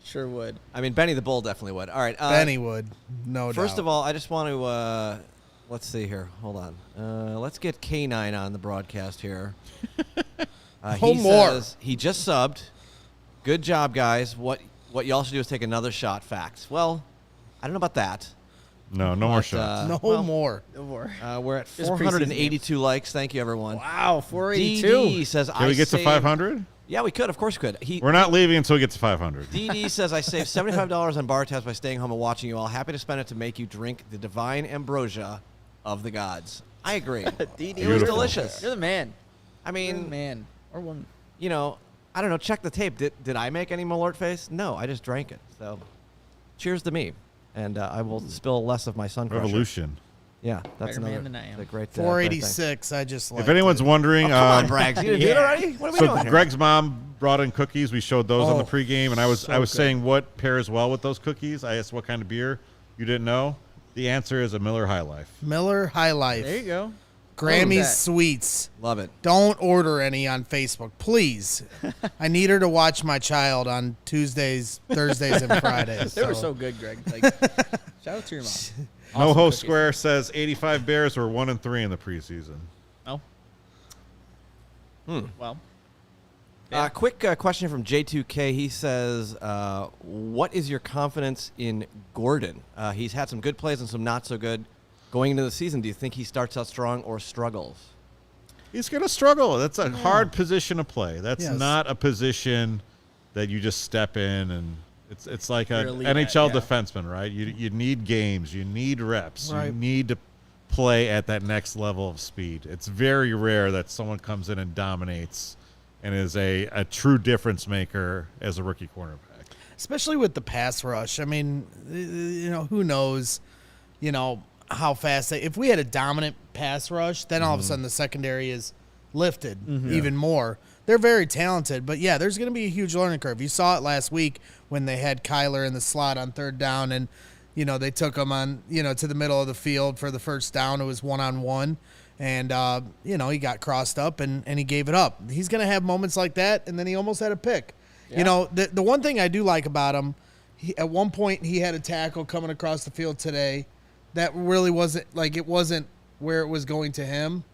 Sure would. I mean, Benny the Bull definitely would. All right. Benny would, no doubt. First of all, I just want to, let's see here. Hold on. Let's get K9 on the broadcast here. He says he just subbed. Good job, guys. What y'all should do is take another shot. Facts. Well, I don't know about that. No more shots. No more. We're at 482 likes. Thank you, everyone. Wow, 482. DD says, Can we get to 500? Yeah, we could. Of course we could. We're not leaving until we get to 500. DD says, I saved $75 on bar tabs by staying home and watching you all. Happy to spend it to make you drink the divine ambrosia of the gods. I agree. DD, it was delicious. You're the man. I mean, man or woman. You know, I don't know. Check the tape. Did I make any Malört face? No, I just drank it. So, cheers to me. And I will spill less of my sun crusher. Revolution. Yeah, that's Better man another than I am. great 486. I just like. If anyone's wondering, come on, Braggs, you didn't do it already? What are we doing here? Greg's mom brought in cookies. We showed those on the pregame, and I was saying what pairs well with those cookies. I asked what kind of beer. You didn't know. The answer is a Miller High Life. Miller High Life. There you go. Grammy's Sweets. Love it. Don't order any on Facebook, please. I need her to watch my child on Tuesdays, Thursdays, and Fridays. They were so good, Greg. Like, shout out to your mom. No Host Square says 85 Bears were 1-3 in the preseason. Oh. Well. Quick question from J2K. He says, what is your confidence in Gordon? He's had some good plays and some not so good. Going into the season, do you think he starts out strong or struggles? He's going to struggle. That's a hard position to play. That's not a position that you just step in and it's like an NHL defenseman, right? You need games. You need reps. Right. You need to play at that next level of speed. It's very rare that someone comes in and dominates and is a true difference maker as a rookie cornerback. Especially with the pass rush. I mean, who knows, how fast if we had a dominant pass rush, then all of a sudden the secondary is lifted even more. They're very talented, but there's going to be a huge learning curve. You saw it last week when they had Kyler in the slot on third down and they took him on to the middle of the field for the first down. It was 1-on-1 and he got crossed up and he gave it up. He's going to have moments like that, and then he almost had a pick. The one thing I do like about him, at one point he had a tackle coming across the field today that really wasn't where it was going to him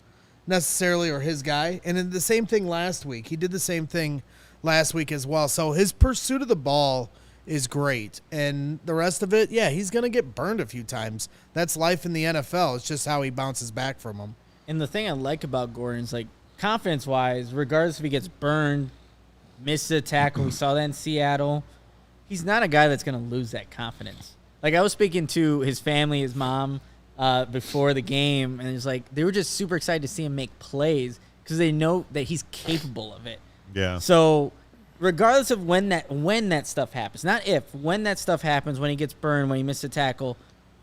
necessarily or his guy. And then the same thing last week. He did the same thing last week as well. So his pursuit of the ball is great. And the rest of it, he's going to get burned a few times. That's life in the NFL. It's just how he bounces back from them. And the thing I like about Gordon's, like, confidence-wise, regardless if he gets burned, misses a tackle, we saw that in Seattle, he's not a guy that's going to lose that confidence. Like, I was speaking to his family, his mom, before the game, and it's like they were just super excited to see him make plays because they know that he's capable of it. Yeah. So, regardless of when that stuff happens, not if, when that stuff happens, when he gets burned, when he misses a tackle,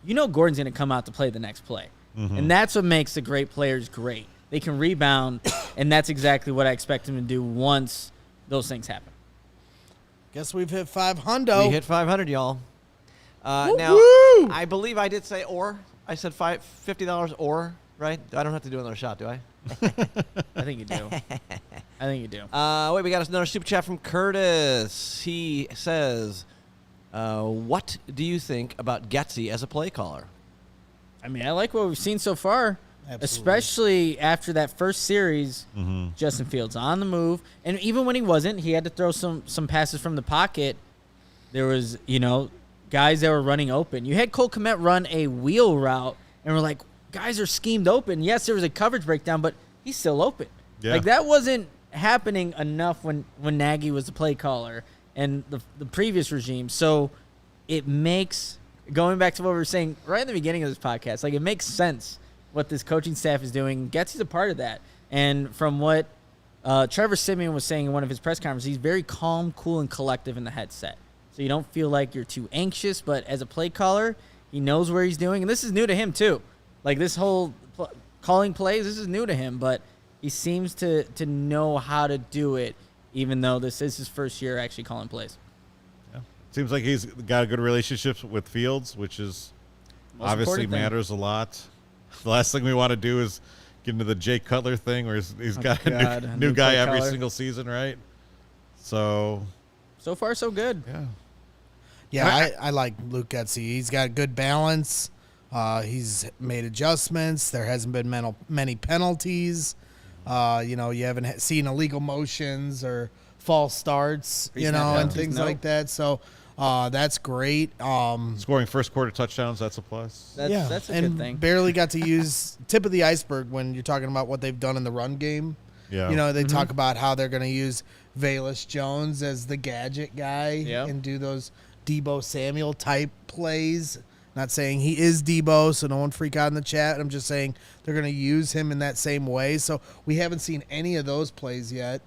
Gordon's going to come out to play the next play. And that's what makes the great players great. They can rebound, and that's exactly what I expect him to do once those things happen. Guess we've hit 500. We hit 500, y'all. Now, I believe I did say or. I said $50 or, right? I don't have to do another shot, do I? I think you do. Wait, we got another super chat from Curtis. He says, what do you think about Ghetsy as a play caller? I mean, I like what we've seen so far. Absolutely. Especially after that first series, Justin Fields on the move. And even when he wasn't, he had to throw some passes from the pocket. There was, guys that were running open. You had Cole Kmet run a wheel route, and we're like, guys are schemed open. Yes, there was a coverage breakdown, but he's still open. Yeah. Like, that wasn't happening enough when Nagy was the play caller and the previous regime. So it makes, going back to what we were saying right in the beginning of this podcast, like, it makes sense what this coaching staff is doing. Getsy's a part of that. And from what Trevor Siemian was saying in one of his press conferences, he's very calm, cool, and collective in the headset. So you don't feel like you're too anxious, but as a play caller, he knows where he's doing. And this is new to him, too. Like, this whole calling plays, this is new to him, but he seems to know how to do it, even though this is his first year actually calling plays. Yeah. Seems like he's got a good relationship with Fields, which is obviously matters a lot. The last thing we want to do is get into the Jay Cutler thing where he's got a new guy every single season, right? So far, so good. Yeah. Yeah, I like Luke Getsy. He's got good balance. He's made adjustments. There hasn't been many penalties. You haven't seen illegal motions or false starts, and things like that. So that's great. Scoring first quarter touchdowns, that's a plus. That's a good thing. Barely got to use tip of the iceberg when you're talking about what they've done in the run game. Yeah. They talk about how they're going to use Velus Jones as the gadget guy and do those Debo Samuel type plays. Not saying he is Debo, so no one freak out in the chat. I'm just saying they're going to use him in that same way. So we haven't seen any of those plays yet.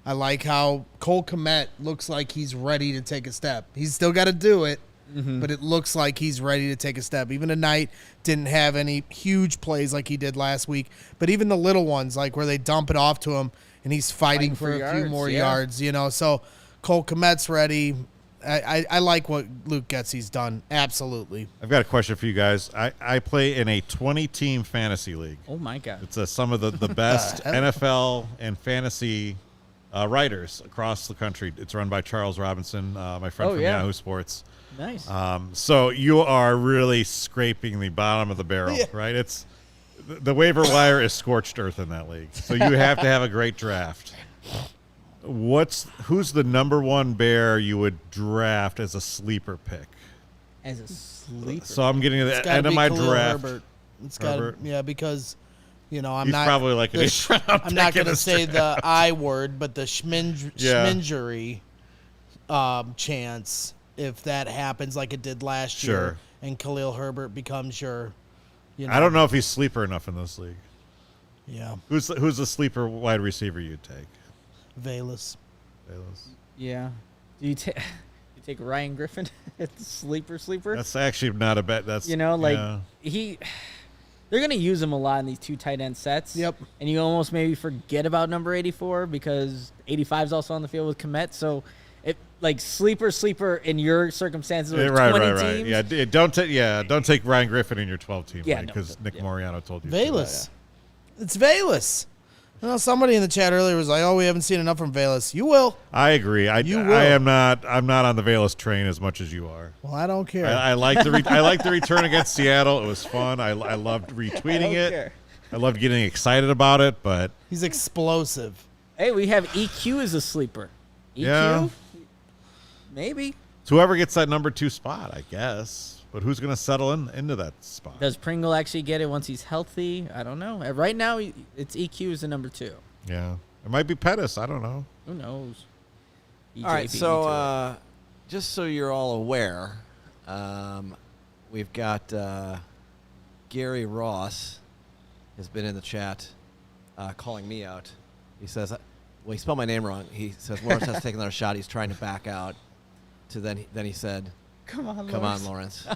I like how Cole Kmet looks like he's ready to take a step. He's still got to do it, but it looks like he's ready to take a step. Even tonight, didn't have any huge plays like he did last week, but even the little ones, like where they dump it off to him and he's fighting for a few more yards, So Cole Kmet's ready. I like what Luke Getsy's done. Absolutely. I've got a question for you guys. I play in a 20-team fantasy league. Oh, my God. It's some of the best NFL and fantasy writers across the country. It's run by Charles Robinson, my friend from Yahoo Sports. Nice. So you are really scraping the bottom of the barrel, right? It's the waiver wire is scorched earth in that league. So you have to have a great draft. Who's the number one Bear you would draft as a sleeper pick? As a sleeper. So I'm getting to the end of my draft. Herbert. It's got because I'm He's not probably like an I'm not going to say the I word, but the schmingery chance if that happens like it did last year and Khalil Herbert becomes your I don't know if he's sleeper enough in this league. Yeah. Who's the sleeper wide receiver you'd take? Velus. Yeah. Do you take Ryan Griffin at the sleeper? That's actually not a bet. That's they're gonna use him a lot in these two tight end sets. Yep. And you almost maybe forget about number 84 because 85 is also on the field with Kmet. So sleeper in your circumstances with 20 teams. Yeah, don't take Ryan Griffin in your 12-team league because Nick Moreano told you. Velus. It's Velus. Somebody in the chat earlier was like, "Oh, we haven't seen enough from Velus." You will. I agree. You will. I'm not on the Velus train as much as you are. Well, I don't care. I like the return against Seattle. It was fun. I loved retweeting it. Care. I loved getting excited about it. But he's explosive. Hey, we have EQ as a sleeper. EQ? Yeah. Maybe. It's whoever gets that number 2 spot, I guess. But who's going to settle into that spot? Does Pringle actually get it once he's healthy? I don't know. Right now, it's EQ as the number 2. Yeah. It might be Pettis. I don't know. Who knows? All right, so just so you're all aware, we've got Gary Ross has been in the chat calling me out. He says, well, he spelled my name wrong. He says Lawrence has to take another shot. He's trying to back out. Then he said, Come on, Lawrence.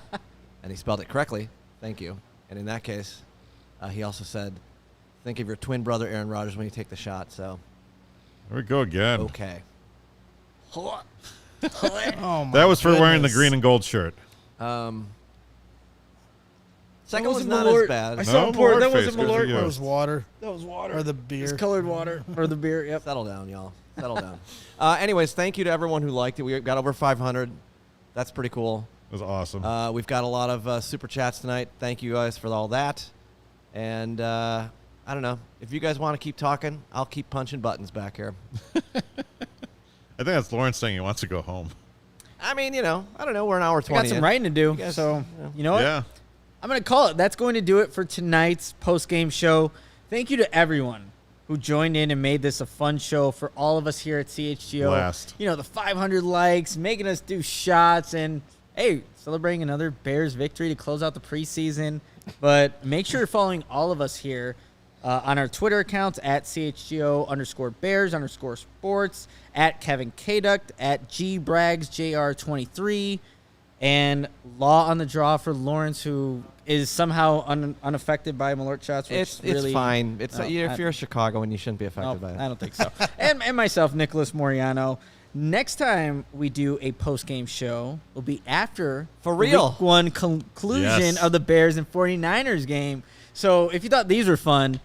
And he spelled it correctly. Thank you. And in that case, he also said, think of your twin brother, Aaron Rodgers, when you take the shot. So, There we go again. Okay. Oh that was for wearing the green and gold shirt. Second was not as bad. I saw Malört. That wasn't Malört. That was water. That was water. Or the beer. It's colored water. Or the beer, yep. Settle down, y'all. Settle down. Anyways, thank you to everyone who liked it. We got over 500. That's pretty cool. It was awesome. We've got a lot of super chats tonight. Thank you guys for all that. And I don't know. If you guys want to keep talking, I'll keep punching buttons back here. I think that's Lawrence saying he wants to go home. I mean, I don't know. We're an hour 20. I got some writing to do. So, you know what? Yeah. I'm going to call it. That's going to do it for tonight's post-game show. Thank you to everyone who joined in and made this a fun show for all of us here at CHGO. Blast. The 500 likes, making us do shots, and, hey, celebrating another Bears victory to close out the preseason. But make sure you're following all of us here on our Twitter accounts at CHGO_Bears_sports, at Kevin Kaduk, at GBraggsJR23, And Law on the draw for Lawrence, who is somehow unaffected by Malört shots. Which It's really, fine. If you're a Chicagoan, you shouldn't be affected by it. I don't think so. and myself, Nicholas Moreano. Next time we do a post-game show will be after For real. Week 1 conclusion Yes. of the Bears and 49ers game. So if you thought these were fun,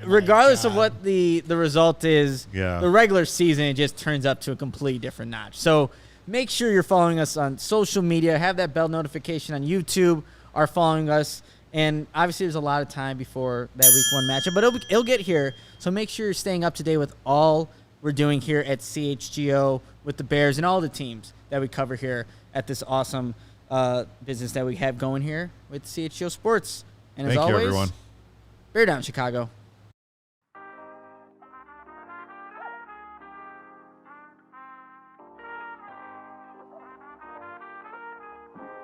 regardless of what the result is, the regular season just turns up to a completely different notch. So make sure you're following us on social media. Have that bell notification on YouTube. Are following us. And obviously there's a lot of time before that Week 1 matchup, but it'll get here. So make sure you're staying up to date with all we're doing here at CHGO with the Bears and all the teams that we cover here at this awesome business that we have going here with CHGO Sports. And as Thank you, always, everyone. bear down, Chicago.